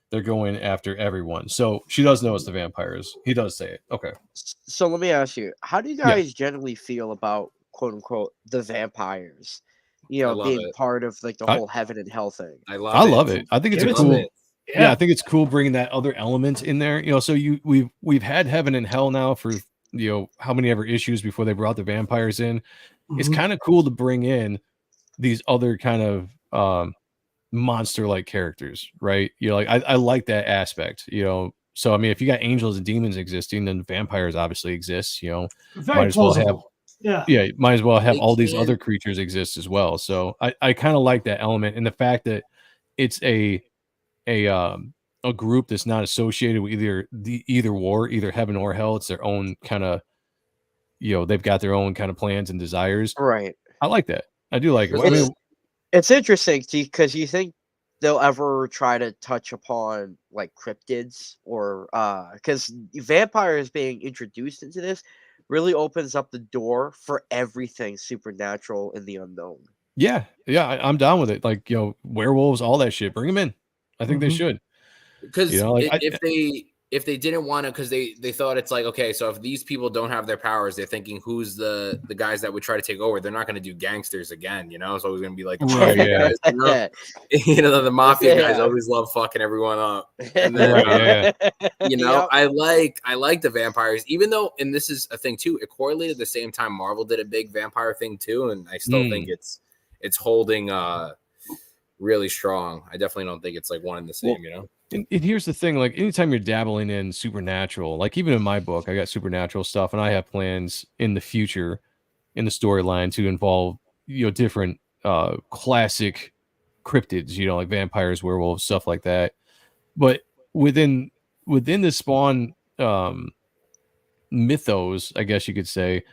They're going after everyone. So she does know it's the vampires. He does say it. Okay. So let me ask you, how do you guys generally feel about quote unquote the vampires? You I know, love being it. part of like the whole heaven and hell thing. I love I it. love it. I think it's Give a it to cool. me. Yeah, I think it's cool bringing that other element in there. So we've had heaven and hell now for how many ever issues before they brought the vampires in. It's Mhm. kind of cool to bring in these other kind of monster like characters, right? I like that aspect. So I mean, if you got angels and demons existing, then vampires obviously exist. Very might as well have plausible. might as well have They all these can- other creatures exist as well. So I kind of like that element, and the fact that it's a group that's not associated with either heaven or hell. It's their own kind of they've got their own kind of plans and desires. Right. I like that. I do like it. I It's- mean, It's interesting because you think they'll ever try to touch upon like cryptids or because vampires being introduced into this really opens up the door for everything supernatural and the unknown. yeah, I'm down with it. Werewolves, all that shit. Bring them in. I think they Mhm. should. Because You know, like, if they if they didn't want to, because they thought it's like, okay, so if these people don't have their powers, they're thinking who's the guys that would try to take over. They're not going to do gangsters again, you know. It's always going to be like the mafia guys, you know? You know, the mafia guys always love fucking everyone up. And then, you know, I like the vampires, even though, and this is a thing too, it correlated the same time Marvel did a big vampire thing too, and I still think it's holding really strong. I definitely don't think it's like one and the same, you know. And here's the thing, like anytime you're dabbling in supernatural, like even in my book, I got supernatural stuff, and I have plans in the future in the storyline to involve, you know, different classic cryptids, you know, like vampires, werewolves, stuff like that. But within the Spawn mythos, I guess you could say,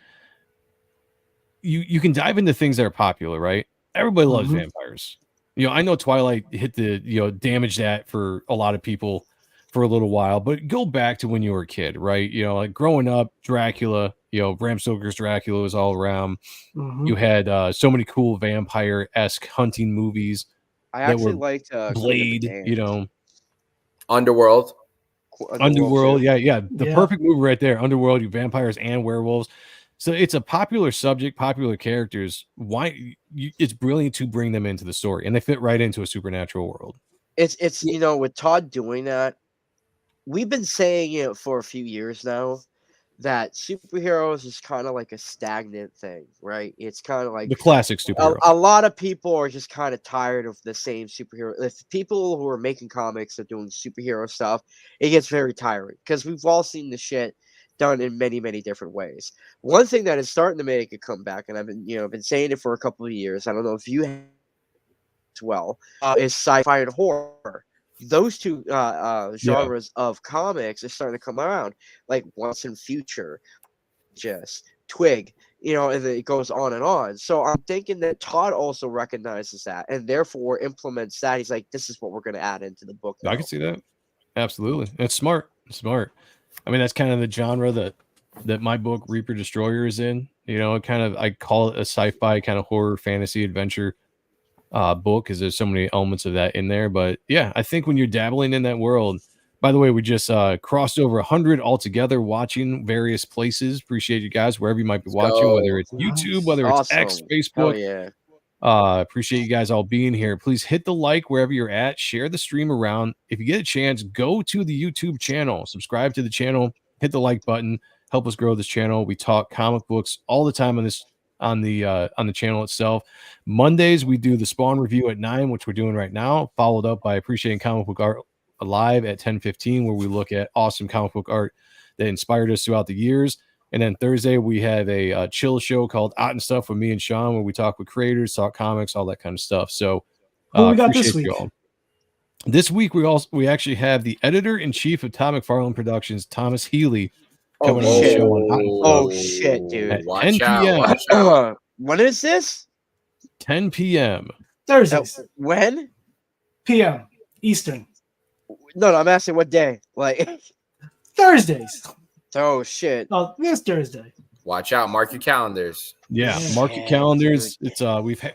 you can dive into things that are popular, right? Everybody loves vampires. You know, I know Twilight hit the, you know, damage that for a lot of people for a little while, but go back to when you were a kid, right? You know, like growing up, Dracula, you know, Bram Stoker's Dracula was all around. You had so many cool vampire-esque hunting movies. I actually liked Blade, you know. Underworld, yeah. The perfect movie right there. Underworld, you vampires and werewolves. So it's a popular subject, popular characters. Why it's brilliant to bring them into the story, and they fit right into a supernatural world. It's you know, with Todd doing that, we've been saying it for a few years now that superheroes is kind of like a stagnant thing, right? It's kind of like the classic superhero. A lot of people are just kind of tired of the same superhero. If people who are making comics are doing superhero stuff, it gets very tiring because we've all seen the shit done in many, many different ways. One thing that is starting to make a comeback, and I've been saying it for a couple of years. I don't know if you have as well, is sci-fi and horror. Those two genres of comics are starting to come around, like Once and Future, just Twig, you know, and it goes on and on. So I'm thinking that Todd also recognizes that and therefore implements that. He's like, this is what we're going to add into the book now. I can see that. Absolutely. It's smart. I mean, that's kind of the genre that my book Reaper Destroyer is in. You know, I call it a sci-fi kind of horror fantasy adventure book because there's so many elements of that in there. But yeah, I think when you're dabbling in that world, by the way, we just crossed over 100 altogether watching various places. Appreciate you guys wherever you might be watching, whether it's YouTube, whether it's X, Facebook. Appreciate you guys all being here. Please hit the like wherever you're at, share the stream around. If you get a chance, go to the YouTube channel, subscribe to the channel, hit the like button, help us grow this channel. We talk comic books all the time on the channel itself. Mondays we do the Spawn review at 9, which we're doing right now, followed up by Appreciating Comic Book Art Live at 10:15, where we look at awesome comic book art that inspired us throughout the years. And then Thursday, we have a chill show called Out and Stuff with me and Sean, where we talk with creators, talk comics, all that kind of stuff. So who we got this week? This week, we actually have the editor-in-chief of Tom McFarlane Productions, Thomas Healy, coming on the show on Out and Stuff. Shit, dude. At 10 p.m. Watch out. When is this? 10 p.m. Thursdays. When? PM Eastern. No, I'm asking what day. Like Thursdays. Oh shit! Oh, this Thursday. Watch out! Mark your calendars. Yeah, mark your calendars. It's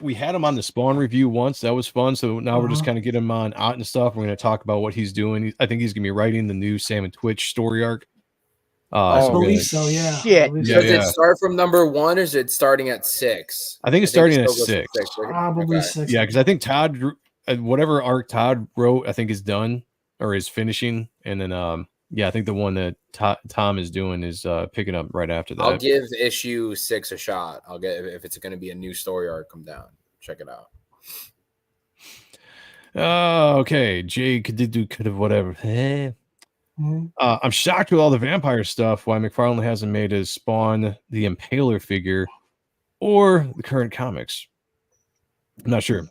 we had him on the Spawn review once. That was fun. So now we're just kind of getting him on Out and Stuff. We're going to talk about what he's doing. I think he's going to be writing the new Sam and Twitch story arc. I believe so. Yeah. Shit. Does it start from number 1 or is it starting at 6? I think it's starting at 6. Probably 6. Yeah, because I think Todd, whatever arc Todd wrote, I think is done or is finishing, and then yeah, I think the one that Tom is doing is picking up right after that. I'll give issue 6 a shot. I'll get if it's going to be a new story arc. Come down, check it out. Okay, Jay could have whatever. I'm shocked with all the vampire stuff. Why McFarlane hasn't made his Spawn the Impaler figure or the current comics. I'm not sure.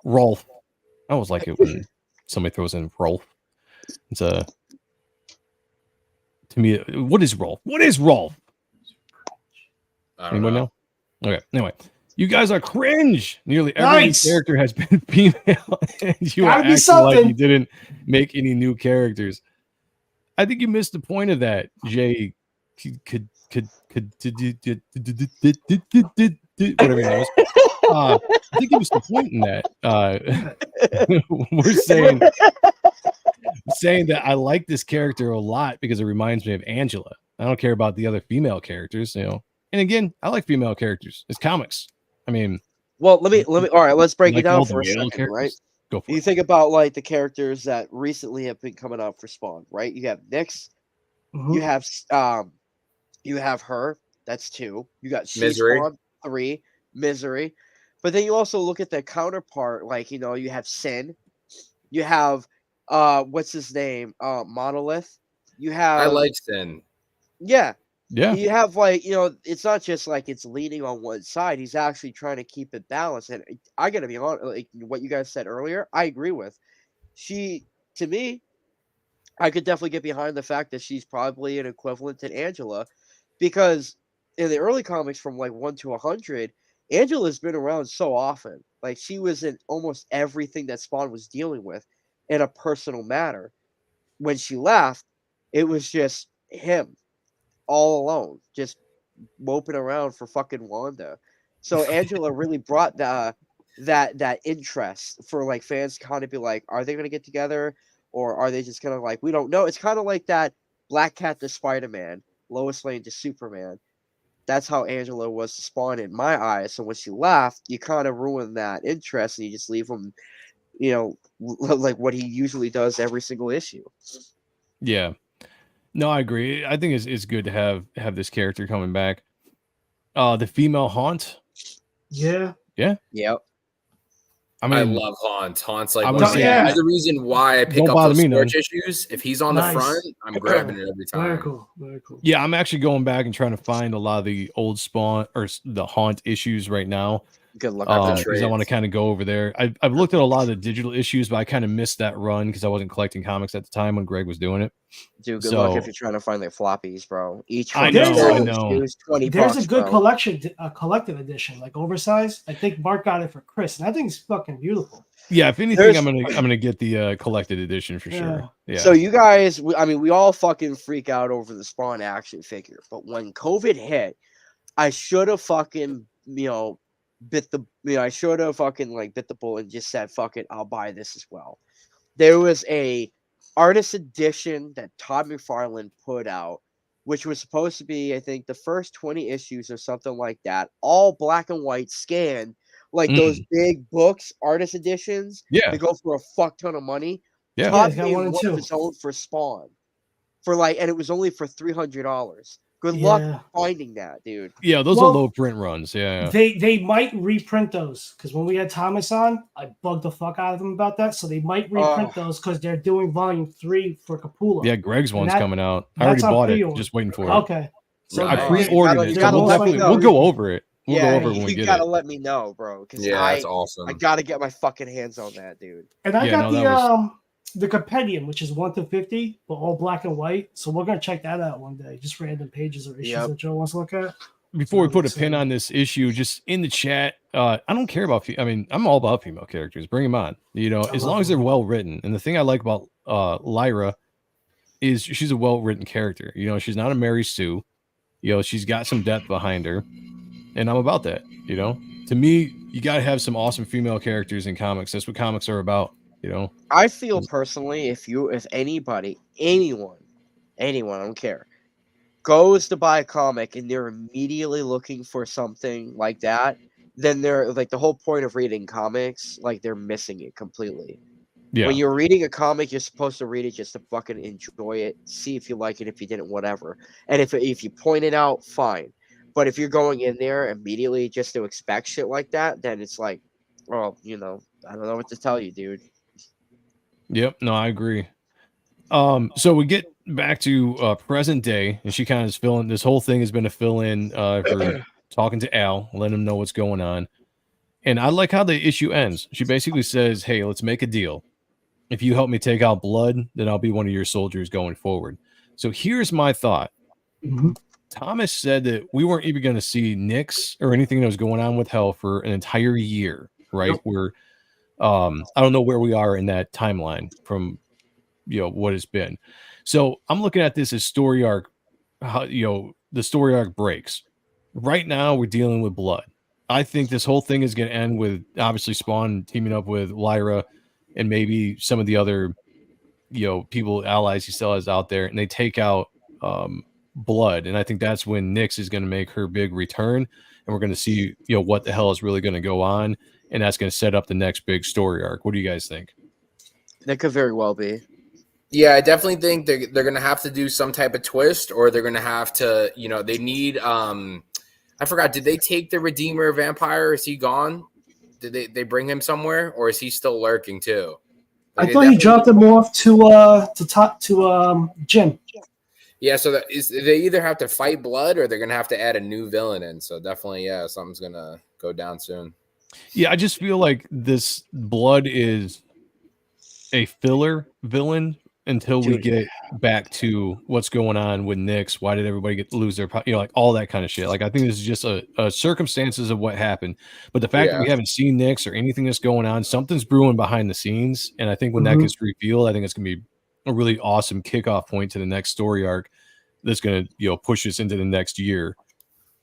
Rolf. I always like it when somebody throws in Rolf. It's a to me. What is Rolf? What is Rolf? Anyone know? Okay. Anyway, you guys are cringe. Nearly every character has been female, and you are acting like you didn't make any new characters. I think you missed the point of that, Jay. Could whatever it was. I think it was the point in that. We're saying saying that I like this character a lot because it reminds me of Angela. I don't care about the other female characters, you know. And again, I like female characters. It's comics. I mean, Well, let me. All right, let's break it like down all the for a male second, right? characters. Go for You it. think about like the characters that recently have been coming up for Spawn, right? You have Nyx, Mhm. you have her, that's 2. You got She Misery. Spawn, 3, Misery. But then you also look at the counterpart, like you have Sin, you have what's his name? Monolith. You have I like Sin. yeah. Yeah. You have it's not just like it's leaning on one side. He's actually trying to keep it balanced. And I gotta be honest, like what you guys said earlier, I agree with. She, to me, I could definitely get behind the fact that she's probably an equivalent to Angela, because in the early comics from like 1 to 100, Angela's been around so often. Like she was in almost everything that Spawn was dealing with in a personal matter. When she left, it was just him all alone, just moping around for fucking Wanda. So Angela really brought that interest for like fans to kind of be like, are they gonna get together, or are they just gonna like, we don't know. It's kind of like that Black Cat to Spider-Man, Lois Lane to Superman. That's how Angela was to Spawn in my eyes. So when she left, you kind of ruined that interest, and you just leave him, like what he usually does every single issue. Yeah. No, I agree. I think it's good to have this character coming back. The female Haunt. Yeah. Yeah. Yep. I I mean, love Haunt. Haunt's like I one would of say- Yeah. the reason why I pick Don't up bother those me none. Scorch issues. If he's on the Nice. front, I'm grabbing it every Very time. cool. Very cool. yeah, I'm actually going back and trying to find a lot of the old Spawn or the Haunt issues right now. Good luck Have with the that. Because I want to trades. kind of go over there. I've looked at a lot of the digital issues, but I kind of missed that run because I wasn't collecting comics at the time when Greg was doing it. Dude, good luck if So- you're trying to find their floppies, bro. Each I one know, of I those know. issues, 20 There's bucks, a good bro. collection, collective edition, like oversized. I think Mark got it for Chris, and I think it's fucking beautiful. Yeah, if anything, There's- I'm gonna get the collected edition for sure. Yeah. So you guys, we all fucking freak out over the Spawn action figure, but when COVID hit, I should have fucking I should have fucking like bit the bullet and just said, fuck it, I'll buy this as well. There was a artist edition that Todd McFarlane put out, which was supposed to be, I think, the first 20 issues or something like that, all black and white scanned, like those big books, artist editions. Yeah. They go for a fuck ton of money. Yeah. Yeah, Todd he's got made one and one two. of his own for Spawn, and it was only for $300. Good luck Yeah. finding that, dude. Yeah, those are Well, low print runs. Yeah. They might reprint those because when we had Thomas on, I bugged the fuck out of him about that. So they might reprint those because they're doing volume 3 for Capullo. Yeah, Greg's one's that- coming out. I already that's on bought it. pre-order. Just waiting for it. Okay. So I Right. pre-ordered You it. So gotta we'll let me definitely know. we'll go over it. We'll go over it when we you get gotta it. let me know, bro, because Yeah, I that's awesome. gotta get my fucking hands on that, dude. And I Yeah, got no, that the compendium, which is 1 to 50, but all black and white. So we're gonna check that out one day. Just random pages or issues Yep. that Joe wants to look at. Before we put a So- pin on this issue, just in the chat, I don't care about. I'm all about female characters. Bring them on. As long as they're well written. And the thing I like about Lyra is she's a well written character. She's not a Mary Sue. She's got some depth behind her, and I'm about that. To me, you got to have some awesome female characters in comics. That's what comics are about. I feel personally, if anybody, anyone, I don't care, goes to buy a comic and they're immediately looking for something like that, then they're like, the whole point of reading comics, like, they're missing it completely. Yeah. When you're reading a comic, you're supposed to read it just to fucking enjoy it, see if you like it, if you didn't, whatever. And if you point it out, fine. But if you're going in there immediately just to expect shit like that, then it's like, well, I don't know what to tell you, dude. Yep. No, I agree. So we get back to present day, and she kind of is filling. This whole thing has been a fill in for talking to Al, letting him know what's going on. And I like how the issue ends. She basically says, "Hey, let's make a deal. If you help me take out Blood, then I'll be one of your soldiers going forward." So here's my thought. Mhm. Thomas said that we weren't even going to see Nyx or anything that was going on with Hell for an entire year, right? Nope. Where I don't know where we are in that timeline from what it's been. So I'm looking at this as story arc, how the story arc breaks. Right now we're dealing with Blood. I think this whole thing is going to end with obviously Spawn teaming up with Lyra and maybe some of the other people, allies he still has out there, and they take out Blood, and I think that's when Nyx is going to make her big return, and we're going to see what the hell is really going to go on, and that's going to set up the next big story arc. What do you guys think? That could very well be. Yeah, I definitely think they're going to have to do some type of twist, or they're going to have to, they need. I forgot. Did they take the Redeemer vampire? Is he gone? Did they bring him somewhere, or is he still lurking too? I thought he dropped him off to Jim. Yeah, so they either have to fight Blood, or they're going to have to add a new villain in. So definitely, yeah, something's going to go down soon. Yeah, I just feel like this Blood is a filler villain until we get back to what's going on with Nyx. Why did everybody lose their, like all that kind of shit. Like, I think this is just a circumstances of what happened. But the fact that we haven't seen Nyx or anything that's going on, something's brewing behind the scenes. And I think when that gets revealed, I think it's going to be a really awesome kickoff point to the next story arc that's going to, push us into the next year.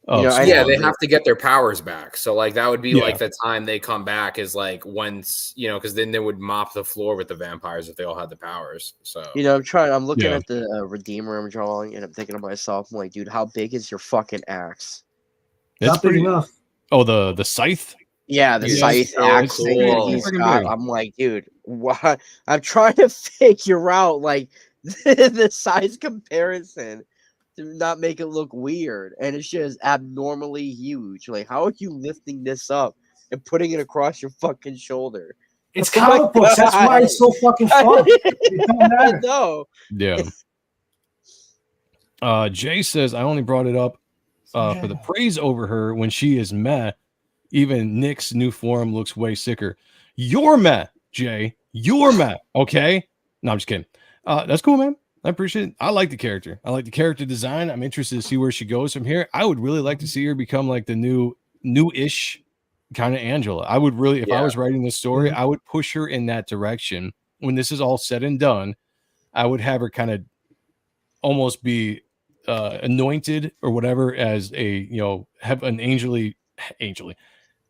They have to get their powers back. So like that would be like the time they come back is like once, because then they would mop the floor with the vampires if they all had the powers. So I'm looking at the Redeemer I'm drawing, and I'm thinking to myself, I'm like, dude, how big is your fucking axe? That's pretty enough. Oh, the scythe. Yeah, the scythe axe thing that he's got. I'm like, dude, what? I'm trying to figure out like the size comparison to not make it look weird, and it's just abnormally huge. Like, how are you lifting this up and putting it across your fucking shoulder? It's comic books. That's why it's so fucking fun. I know. Yeah. Jay says, I only brought it up for the praise over her when she is meh. Even Nyx's new form looks way sicker. You're meh, Jay. You're meh. Okay. No, I'm just kidding. That's cool, man. I appreciate it. I like the character. I like the character design. I'm interested to see where she goes from here. I would really like to see her become like the new-ish kind of Angela. I would really, if I was writing this story, I would push her in that direction. When this is all said and done, I would have her kind of almost be anointed or whatever as a, have an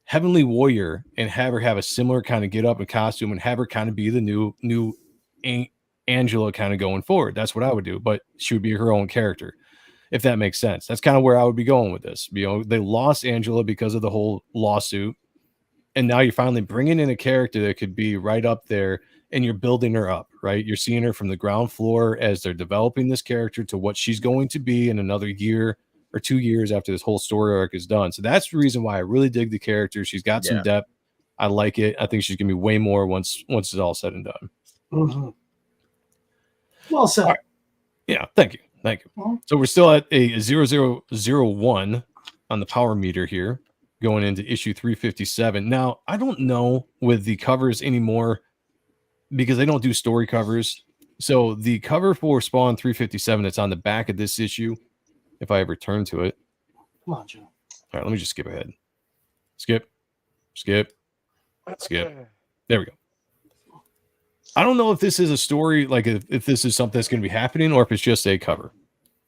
heavenly warrior, and have her have a similar kind of get up and costume, and have her kind of be the new Angela kind of going forward. That's what I would do, but she would be her own character, if that makes sense. That's kind of where I would be going with this. They lost Angela because of the whole lawsuit, and now you're finally bringing in a character that could be right up there, and you're building her up, right? You're seeing her from the ground floor as they're developing this character to what she's going to be in another year or 2 years after this whole story arc is done. So that's the reason why I really dig the character. She's got some depth. I like it. I think she's gonna be way more once it's all said and done. Mm-hmm. Well said. Right. Yeah, thank you. So we're still at a 0001 on the power meter here, going into issue 357. Now, I don't know with the covers anymore because they don't do story covers. So the cover for Spawn 357 that's on the back of this issue, if I ever turn to it. Come on, Joe. All right, let me just skip ahead. Skip. There we go. I don't know if this is a story, like if this is something that's going to be happening, or if it's just a cover.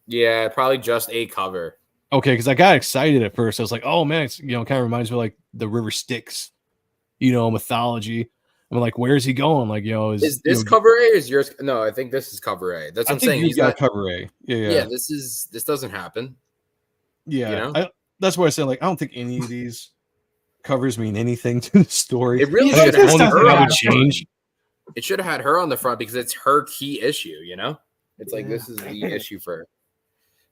Yeah, probably just a cover. Okay, because I got excited at first. I was like, oh man, it's, kind of reminds me of like the River Styx, mythology. I'm like, where's he going? Like, is this cover A or is yours? No, I think this is cover A. That's what I'm saying. He's got cover A. Yeah. This doesn't happen. Yeah. That's why I said, like, I don't think any of these covers mean anything to the story. It really should have would change. It should have had her on the front because it's her key issue, It's like this is the issue for her.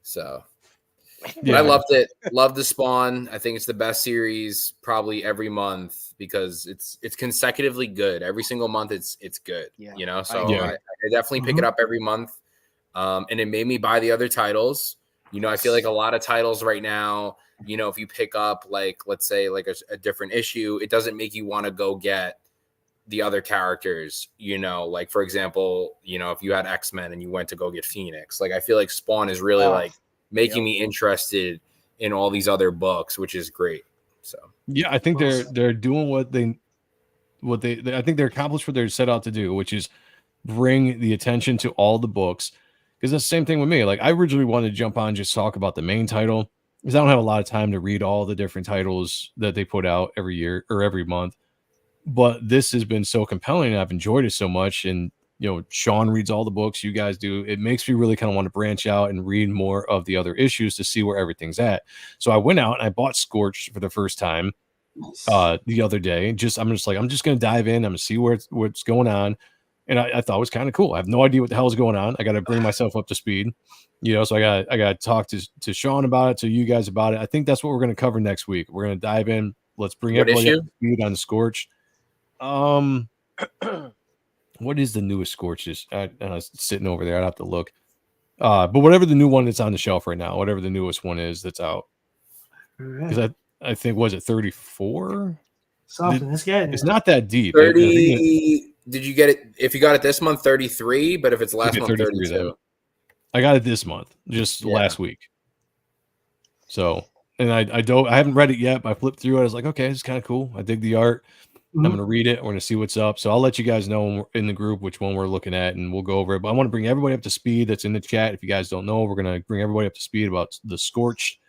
So I loved it. Loved the Spawn. I think it's the best series probably every month because it's consecutively good. Every single month it's good. So I definitely pick it up every month. And it made me buy the other titles. I feel like a lot of titles right now, if you pick up like, let's say like a different issue, it doesn't make you want to go get the other characters, like for example, if you had X-Men and you went to go get Phoenix, like I feel like Spawn is really like making me interested in all these other books, which is great. So yeah, I think they're doing what they I think they're accomplished what they're set out to do, which is bring the attention to all the books. Because that's the same thing with me. Like I originally wanted to jump on and just talk about the main title because I don't have a lot of time to read all the different titles that they put out every year or every month. But this has been so compelling and I've enjoyed it so much. And Sean reads all the books, you guys do. It makes me really kind of want to branch out and read more of the other issues to see where everything's at. So I went out and I bought Scorched for the first time the other day. I'm just going to dive in. I'm going to see what's going on. And I thought it was kind of cool. I have no idea what the hell is going on. I got to bring myself up to speed, so I got to talk to Sean about it, to you guys about it. I think that's what we're going to cover next week. We're going to dive in. Let's bring everybody up to speed on the Scorch. What is the newest Scorches? Sitting over there. I'd have to look. But whatever the new one that's on the shelf right now, whatever the newest one is that's out. Because I think, was it 34? Something. It's not that deep. 30. Did you get it? If you got it this month, 33. But if it's last month, 32. Then. I got it this month, just last week. So, and I haven't read it yet, but I flipped through it. I was like, okay, it's kind of cool. I dig the art. I'm going to read it. We're going to see what's up. So I'll let you guys know in the group which one we're looking at, and we'll go over it. But I want to bring everybody up to speed that's in the chat. If you guys don't know, we're going to bring everybody up to speed about the Scorched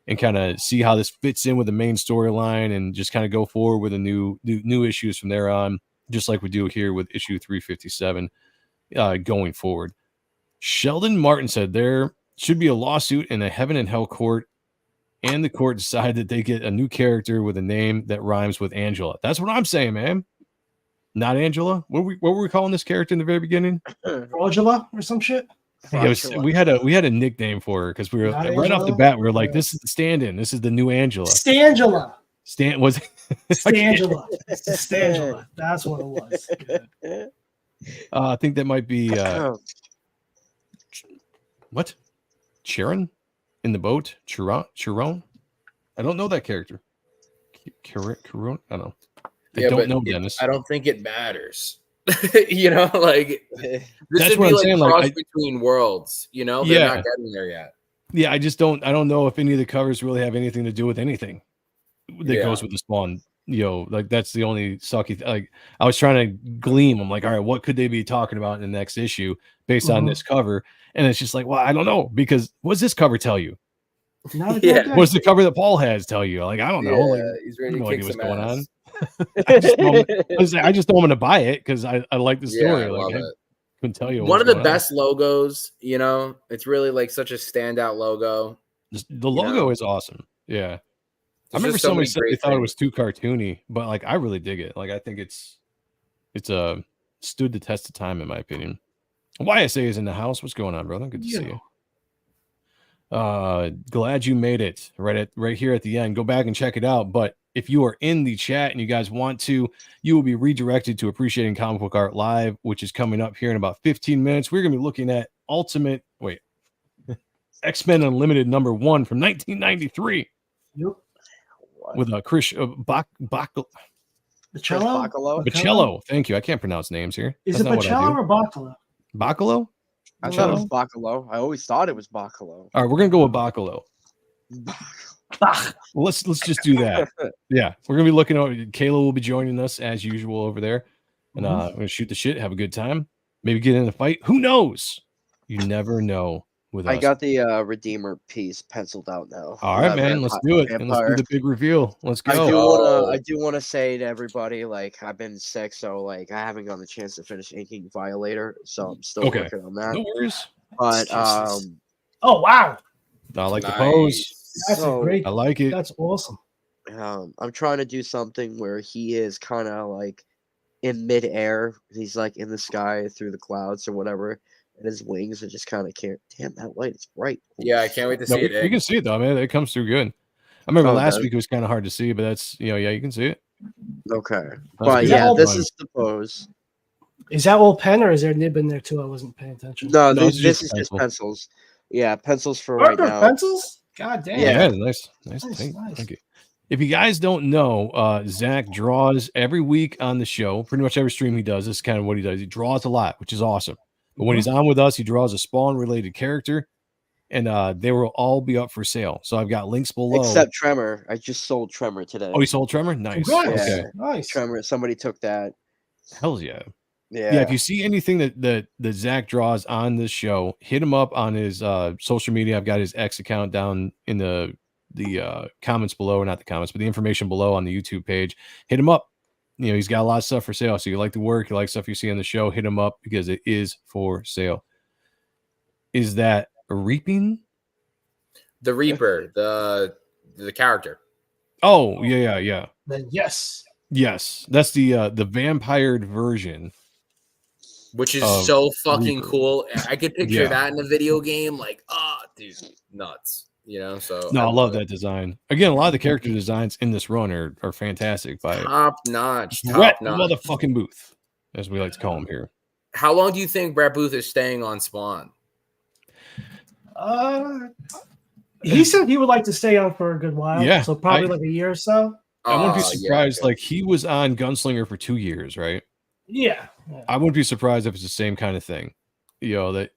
and kind of see how this fits in with the main storyline, and just kind of go forward with the new issues from there on, just like we do here with issue 357 going forward. Sheldon Martin said there should be a lawsuit in a heaven and hell court, and the court decide that they get a new character with a name that rhymes with Angela. That's what I'm saying, man. Not Angela. What were we calling this character in the very beginning? Angela or some shit. We had a nickname for her because we were right off the bat. We were like, "This is the stand-in. This is the new Angela." Stangela. Stangela. Stangela. That's what it was. I think that might be what? Sharon in the boat? Chiron? I don't know that character. Chiron? I don't know. I don't know, Dennis. I don't think it matters. This That's would what be I'm like saying. cross between worlds. They're not getting there yet. Yeah, I don't know if any of the covers really have anything to do with anything that goes with the Spawn. That's the only sucky. I was trying to glean. I'm like, all right, what could they be talking about in the next issue based on this cover? And it's just like, well, I don't know, because what does this cover tell you? What's the cover that Paul has tell you? I don't know. He's ready to kick some going ass. on. I just know I'm going to buy it because I like the story. I couldn't tell you. One of the best logos. It's really like such a standout logo. The logo is awesome. Yeah. I remember somebody said they thought it was too cartoony, but I really dig it. I think it's stood the test of time in my opinion. YSA is in the house. What's going on, brother? Good to see you. Glad you made it right here at the end. Go back and check it out. But if you are in the chat and you guys want to, you will be redirected to Appreciating Comic Book Art Live, which is coming up here in about 15 minutes. We're going to be looking at X-Men Unlimited #1 from 1993. Yep. With Chris Baccello. Thank you. I can't pronounce names here. Is it Baccello or Bacalo? Bacalo? I thought it was Bacalo. I always thought it was Bacalo. All right, we're gonna go with Bacalo. Well, let's just do that. Yeah, we're gonna be looking over. Kayla will be joining us as usual over there, and we're gonna shoot the shit, have a good time, maybe get in a fight. Who knows? You never know. I got the Redeemer piece penciled out now. All right, man. Let's do it. And let's do the big reveal. Let's go. I do want to say to everybody, I've been sick, so I haven't gotten the chance to finish inking Violator, so I'm still working on that. No worries. But oh wow, I like the pose. That's great. I like it. That's awesome. I'm trying to do something where he is kind of in midair. He's in the sky through the clouds or whatever. And his wings are just kind of damn, that light is bright. Yeah, I can't wait to see it. You can see it though, man. It comes through good. I remember last week it was kind of hard to see, but that's you can see it. Okay, but this is the pose. Is that all pen or is there nib in there too? I wasn't paying attention. No, this is just pencils. Yeah, pencils for right now. Pencils? God damn. Yeah, nice. Thank you. If you guys don't know, Zach draws every week on the show. Pretty much every stream he does. This is kind of what he does. He draws a lot, which is awesome. But when he's on with us, he draws a Spawn-related character, and they will all be up for sale. So I've got links below. Except Tremor. I just sold Tremor today. Oh, you sold Tremor? Nice. Yeah, okay. Nice. Tremor. Somebody took that. Hell yeah. Yeah. If you see anything that Zach draws on this show, hit him up on his social media. I've got his X account down in the comments below, or not the comments, but the information below on the YouTube page. Hit him up. he's got a lot of stuff for sale. So you like the work, you like stuff you see on the show, hit him up because it is for sale. Is that a Reaping? The Reaper, the character. Oh, yeah. Then yes. Yes, that's the vampired version, which is so fucking Reaper. cool. I could picture Yeah. that in a video game. Like, dude, nuts. So no, I love that design. Again, a lot of the character designs in this run are fantastic by top notch. Brett motherfucking Booth, as we like to call him here. How long do you think Brett Booth is staying on Spawn? He said he would like to stay on for a good while. Yeah, So probably like a year or so. I wouldn't be surprised. Like, he was on Gunslinger for 2 years, right? Yeah. I wouldn't be surprised if it's the same kind of thing. That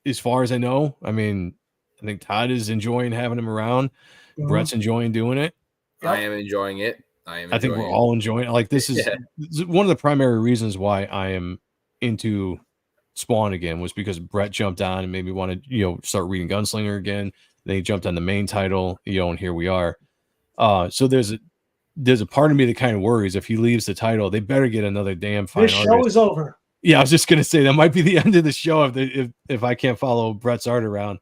as far as I know, I mean, I think Todd is enjoying having him around. Brett's enjoying doing it. I am enjoying it. I think we're all enjoying it. Like, this is one of the primary reasons why I am into Spawn again, was because Brett jumped on and made me want to, start reading Gunslinger again. Then he jumped on the main title, and here we are. So there's a part of me that kind of worries if he leaves the title, they better get another damn fine artist. This show is over. Yeah, I was just gonna say that might be the end of the show if I can't follow Brett's art around.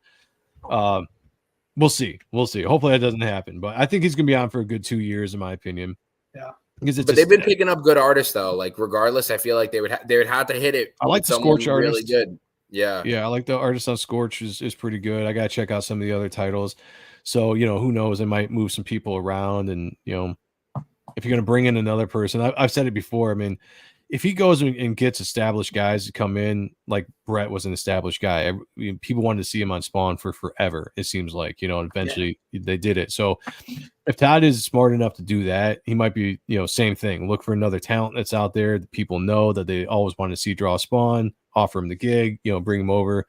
We'll see. Hopefully that doesn't happen, but I think he's gonna be on for a good 2 years, in my opinion. Yeah, because they've been picking up good artists though. Like, regardless, I feel like they would have to hit it. I like the Scorch artist. Really good. Yeah, I like the artist on Scorch is pretty good. I gotta check out some of the other titles. So who knows? They might move some people around, and if you're gonna bring in another person, I've said it before. I mean, if he goes and gets established guys to come in, like Brett was an established guy. People wanted to see him on Spawn for forever. It seems like, and eventually they did it. So if Todd is smart enough to do that, he might be, same thing. Look for another talent that's out there that people know that they always want to see draw Spawn, offer him the gig, bring him over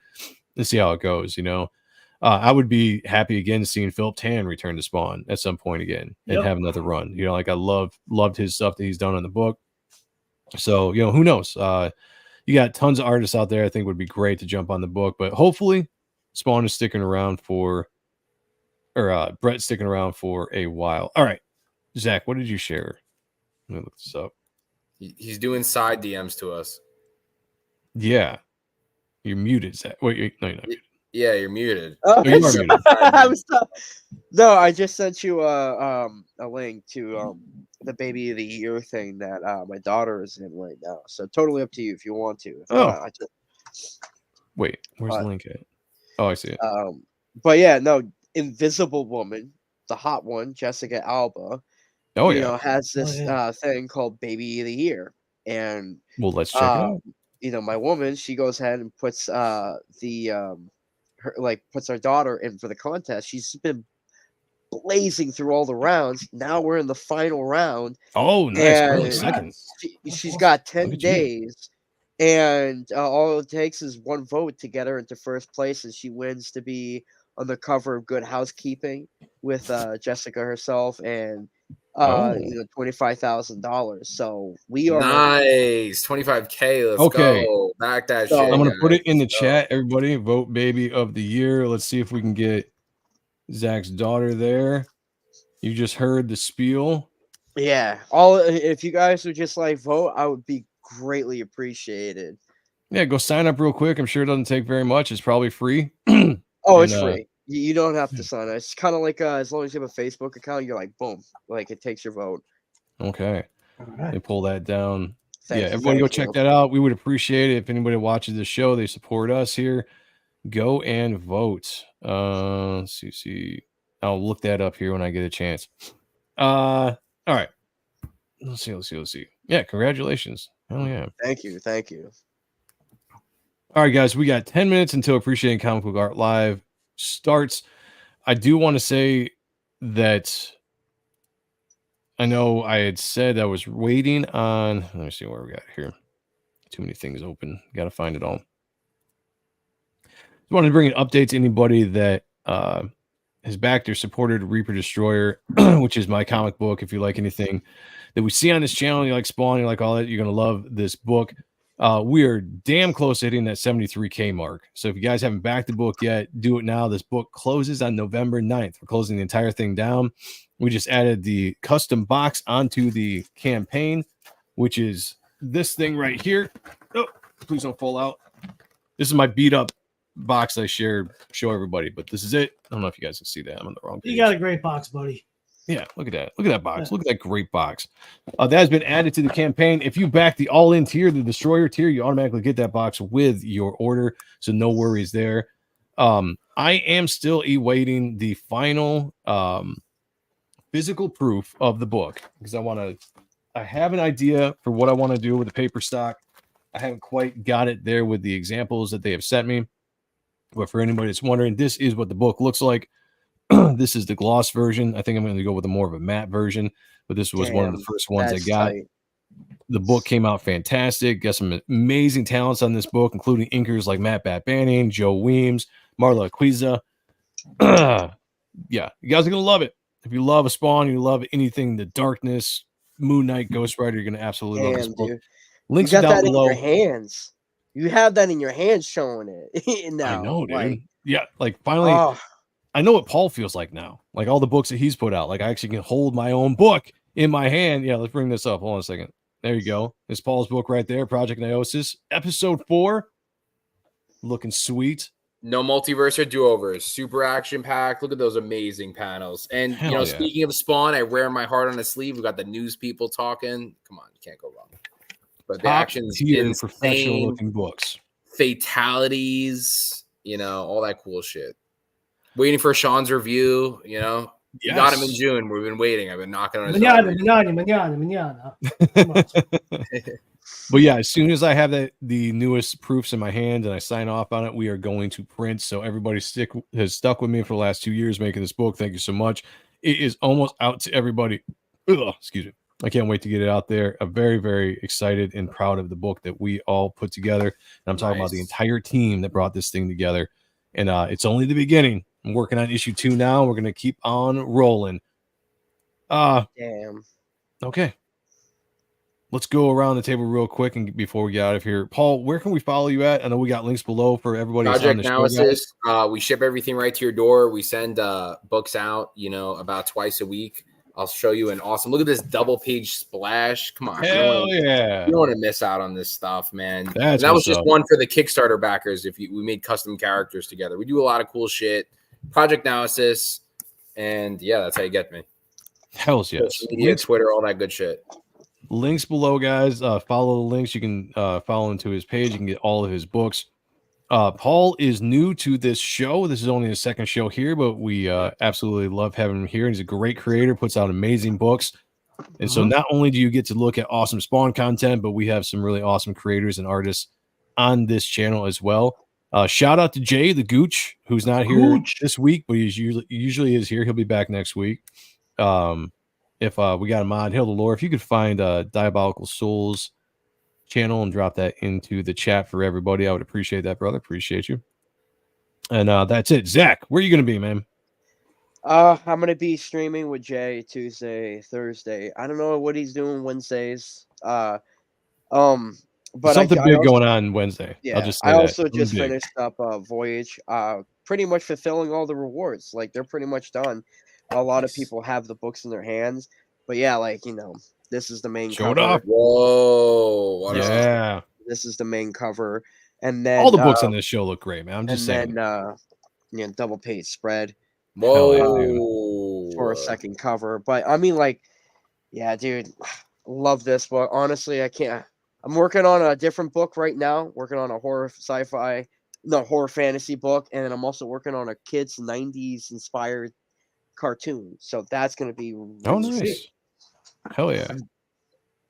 and see how it goes. I would be happy again seeing Philip Tan return to Spawn at some point again and have another run. Like I loved his stuff that he's done on the book. So, who knows? You got tons of artists out there I think would be great to jump on the book, but hopefully Spawn is sticking around Brett's sticking around for a while. All right, Zach, what did you share? Let me look this up. He's doing side DMs to us. Yeah. You're muted, Zach. Wait, no, you're not muted. Yeah, you're muted. Oh, you are muted. No, I just sent you a link to the baby of the year thing that my daughter is in right now. So totally up to you if you want to. Wait, where's the link at? Oh, I see it. But yeah, no, Invisible Woman, the hot one, Jessica Alba. Oh yeah, has this thing called Baby of the Year, and let's check it out. My woman, she goes ahead and puts puts our daughter in for the contest. She's been blazing through all the rounds. Now we're in the final round. Oh, nice. Second. She's got 10 days, and all it takes is one vote to get her into first place, and she wins to be on the cover of Good Housekeeping with Jessica herself and $25,000. So we are nice. $25K. Let's go. Back that shit. I'm gonna put it in the chat. Everybody vote baby of the year. Let's see if we can get Zach's daughter there. You just heard the spiel. Yeah. If you guys would just vote, I would be greatly appreciated. Yeah, go sign up real quick. I'm sure it doesn't take very much. It's probably free. It's free. You don't have to sign up. It's kind of like as long as you have a Facebook account, you're boom, it takes your vote. Okay. Right. They pull that down. Thanks, everyone go check that out. We would appreciate it if anybody watches the show. They support us here. Go and vote. Let's see. I'll look that up here when I get a chance. All right. Let's see. Yeah, congratulations. Oh yeah. Thank you. All right, guys, we got 10 minutes until Appreciating Comic Book Art Live starts. I do want to say that I know I had said I was waiting on. Let me see where we got here. Too many things open. Got to find it all. Just wanted to bring an update to anybody that has backed or supported Reaper Destroyer, which is my comic book. If you like anything that we see on this channel, you like Spawn, you like all that, you're going to love this book. We are damn close to hitting that 73K mark. So if you guys haven't backed the book yet, do it now. This book closes on November 9th. We're closing the entire thing down. We just added the custom box onto the campaign. which is this thing right here. Oh, please don't fall out. This is my beat up box I shared, show everybody, but this is it. I don't know if you guys can see that. I'm on the wrong page. You got a great box, buddy. Yeah, look at that. Look at that box. Look at that great box. That has been added to the campaign. If you back the all-in tier, the Destroyer tier, you automatically get that box with your order. So no worries there. I am still awaiting the final physical proof of the book because I have an idea for what I want to do with the paper stock. I haven't quite got it there with the examples that they have sent me. But for anybody that's wondering, this is what the book looks like. This is the gloss version. I think I'm going to go with a more of a matte version, but this was one of the first ones I got. Tight. The book came out fantastic. Got some amazing talents on this book, including inkers like Matt Bat Banning, Joe Weems, Marla Aquiza. Yeah, you guys are going to love it. If you love a Spawn, you love anything, the Darkness, Moon Knight, Ghost Rider, you're going to absolutely love this book. Dude. Links you got down that below. In your hands. You have that in your hands showing it. Now, I know, dude. Like, yeah, like finally, I know what Paul feels like now. Like all the books that he's put out. Like I actually can hold my own book in my hand. Yeah, let's bring this up. Hold on a second. There you go. There's Paul's book right there, Project Naosis, episode 4. Looking sweet. No multiverse or do-overs. Super action-packed. Look at those amazing panels. And, Hell yeah. Speaking of Spawn, I wear my heart on a sleeve. We got the news people talking. Come on, you can't go wrong. But the action's insane. Professional-looking books. Fatalities, all that cool shit. Waiting for Sean's review, Yes. We got him in June. We've been waiting. I've been knocking on his door. Manana. But yeah, as soon as I have the newest proofs in my hand and I sign off on it, we are going to print. So everybody has stuck with me for the last 2 years making this book. Thank you so much. It is almost out to everybody. Ugh, excuse me. I can't wait to get it out there. I'm very, very excited and proud of the book that we all put together. And I'm talking about the entire team that brought this thing together. And it's only the beginning. I'm working on issue 2 now. We're going to keep on rolling. Damn. Okay. Let's go around the table real quick and before we get out of here. Paul, where can we follow you at? I know we got links below for everybody. Project Naosis. We ship everything right to your door. We send books out, about twice a week. I'll show you an awesome. Look at this double page splash. Come on. Hell you don't want to miss out on this stuff, man. That was just one for the Kickstarter backers. We made custom characters together. We do a lot of cool shit. Project Naosis. And yeah, that's how you get me. Hells yes. Media, Twitter, all that good shit. Links below, guys. Follow the links. You can follow him to his page. You can get all of his books. Paul is new to this show. This is only his second show here, but we absolutely love having him here. He's a great creator, puts out amazing books. And so not only do you get to look at awesome Spawn content, but we have some really awesome creators and artists on this channel as well. Shout out to Jay, the Gooch, who's not here this week, but he's usually is here. He'll be back next week. If we got him on, Hail the Lore. If you could find Diabolical Souls channel and drop that into the chat for everybody, I would appreciate that, brother. Appreciate you. And that's it. Zach, where are you gonna be, man? I'm gonna be streaming with Jay Tuesday, Thursday. I don't know what he's doing Wednesdays. But something big going on Wednesday. Yeah, I also just finished up Voyage. Pretty much fulfilling all the rewards. Like they're pretty much done. A lot of people have the books in their hands, but yeah, this is the main cover. Up. Whoa! Yeah, this is the main cover, and then all the books on this show look great, man. I'm just saying. Then, double page spread. Whoa! For a second cover, but I mean, yeah, dude, love this book. Honestly, I can't. I'm working on a different book right now. Working on a horror fantasy book, and I'm also working on a kids 90s inspired cartoon. So that's going to be really nice. Sick. Hell yeah.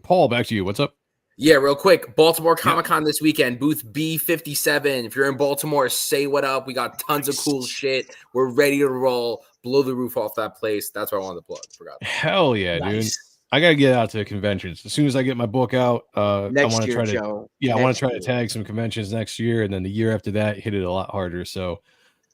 Paul, back to you. What's up? Yeah, real quick. Baltimore Comic-Con this weekend, booth B57. If you're in Baltimore, say what up. We got tons of cool shit. We're ready to roll. Blow the roof off that place. That's what I wanted to plug. Forgot. Hell yeah, dude. I gotta get out to conventions. As soon as I get my book out, I want to try to tag some conventions next year, and then the year after that, hit it a lot harder. So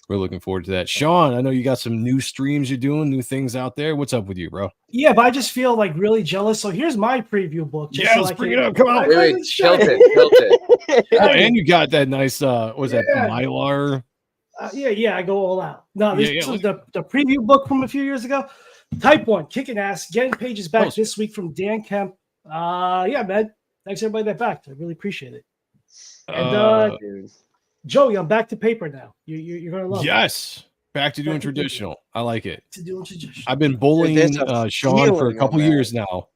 we're looking forward to that. Sean, I know you got some new streams you're doing, new things out there. What's up with you, bro? Yeah, but I just feel really jealous. So here's my preview book. Let's bring it up. Come on. Wait, tilt it. And you got that nice, that Mylar? Yeah, I go all out. No, this was the preview book from a few years ago. Type 1, kicking ass, getting pages back this week from Dan Kemp, Yeah, man. Thanks everybody that backed. I really appreciate it. And Dude. Joey, I'm back to paper now. You're gonna love it. Yes. Back to doing Back to traditional. I like it. To doing traditional. I've been bullying Dude, there's a Sean for a feeling couple on that. years now,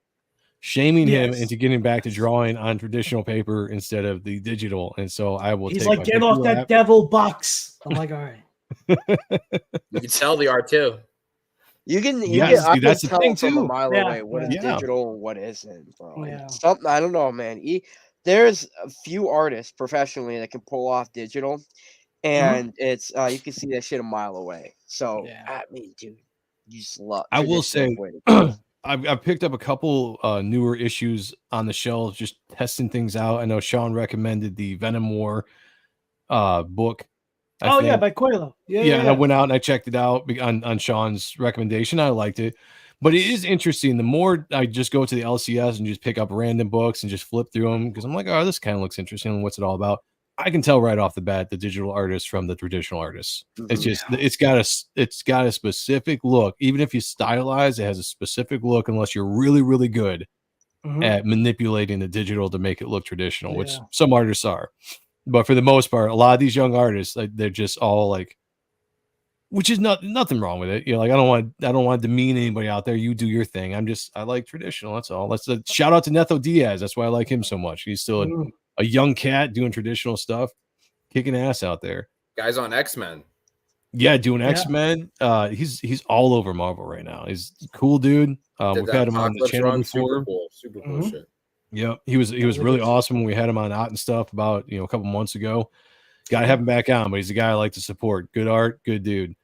shaming him Yes. into getting back to drawing on traditional paper instead of the digital. And so I will He's take like, my get picture off that app. devil box. I'm like, all right. You can sell the art too. You can, Yes, I see, that's can the tell thing, from a too. mile Yeah, away what is yeah. digital and what isn't, bro. Like, Yeah. something I don't know, man. There's a few artists professionally that can pull off digital, and it's you can see that shit a mile away. So Yeah. I mean, dude, you just love. I will traditional say, way to go. I've picked up a couple newer issues on the shelves, just testing things out. I know Sean recommended the Venom War book. I Yeah, think. by Coelho. Yeah, and I went out and I checked it out on Sean's recommendation. I liked it. But it is interesting. The more I just go to the LCS and just pick up random books and just flip through them, because I'm like, oh, this kind of looks interesting. What's it all about? I can tell right off the bat the digital artist from the traditional artists. It's just it's got a specific look. Even if you stylize, it has a specific look. Unless you're really really good at manipulating the digital to make it look traditional, which some artists are. But for the most part, a lot of these young artists, like, they're just all like, which is nothing wrong with it. You know, like I don't want to demean anybody out there. You do your thing. I like traditional. That's all. That's a shout out to Netho Diaz. That's why I like him so much. He's still a young cat doing traditional stuff, kicking ass out there. Guys on X-Men. Yeah, doing X-Men. He's all over Marvel right now. He's a cool dude. We've had him on the channel before. Super cool shit. Yeah, he was really awesome when we had him on Ot and stuff about a couple months ago. Got to have him back on, but he's a guy I like to support. Good art, good dude.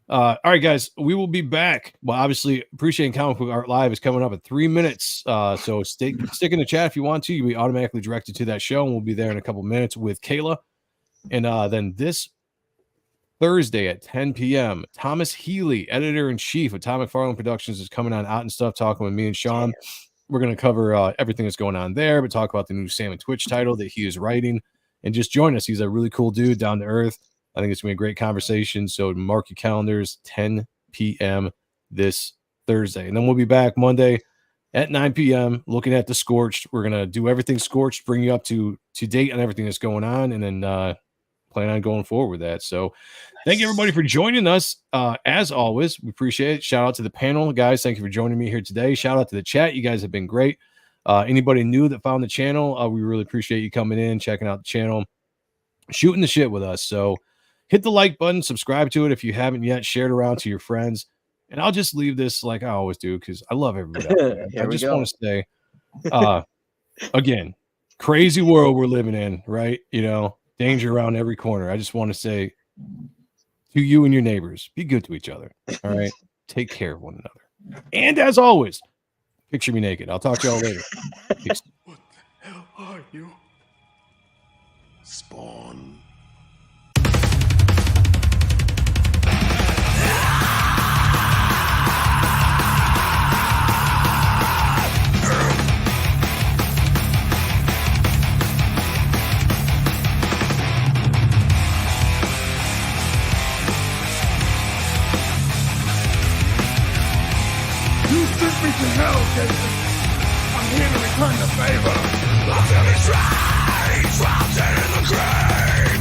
All right, guys, we will be back. Well, obviously, Appreciating Comic Book Art Live is coming up in 3 minutes. So stick in the chat if you want to. You'll be automatically directed to that show, and we'll be there in a couple minutes with Kayla. And then this Thursday at 10 p.m., Thomas Healy, editor-in-chief of Tom McFarlane Productions, is coming on Out and Stuff, talking with me and Sean. We're going to cover everything that's going on there, but talk about the new Sam and Twitch title that he is writing, and just join us. He's a really cool dude, down to earth. I think it's going to be a great conversation. So mark your calendars, 10 p.m. this Thursday. And then we'll be back Monday at 9 p.m. looking at the Scorched. We're going to do everything Scorched, bring you up to date on everything that's going on, and then plan on going forward with that. So thank you, everybody, for joining us. As always, we appreciate it. Shout out to the panel, guys. Thank you for joining me here today. Shout out to the chat. You guys have been great. Anybody new that found the channel, we really appreciate you coming in, checking out the channel, shooting the shit with us. So hit the like button, subscribe to it if you haven't yet, share it around to your friends. And I'll just leave this like I always do, because I love everybody out there. I just want to say, again, crazy world we're living in, right? Danger around every corner. I just want to say to you and your neighbors, be good to each other. All right. Take care of one another. And as always, picture me naked. I'll talk to y'all later. Peace. What the hell are you? Spawn. You sent me to hell, Jason. I'm here to return the favor. I'm feeling strange, trapped in the grave.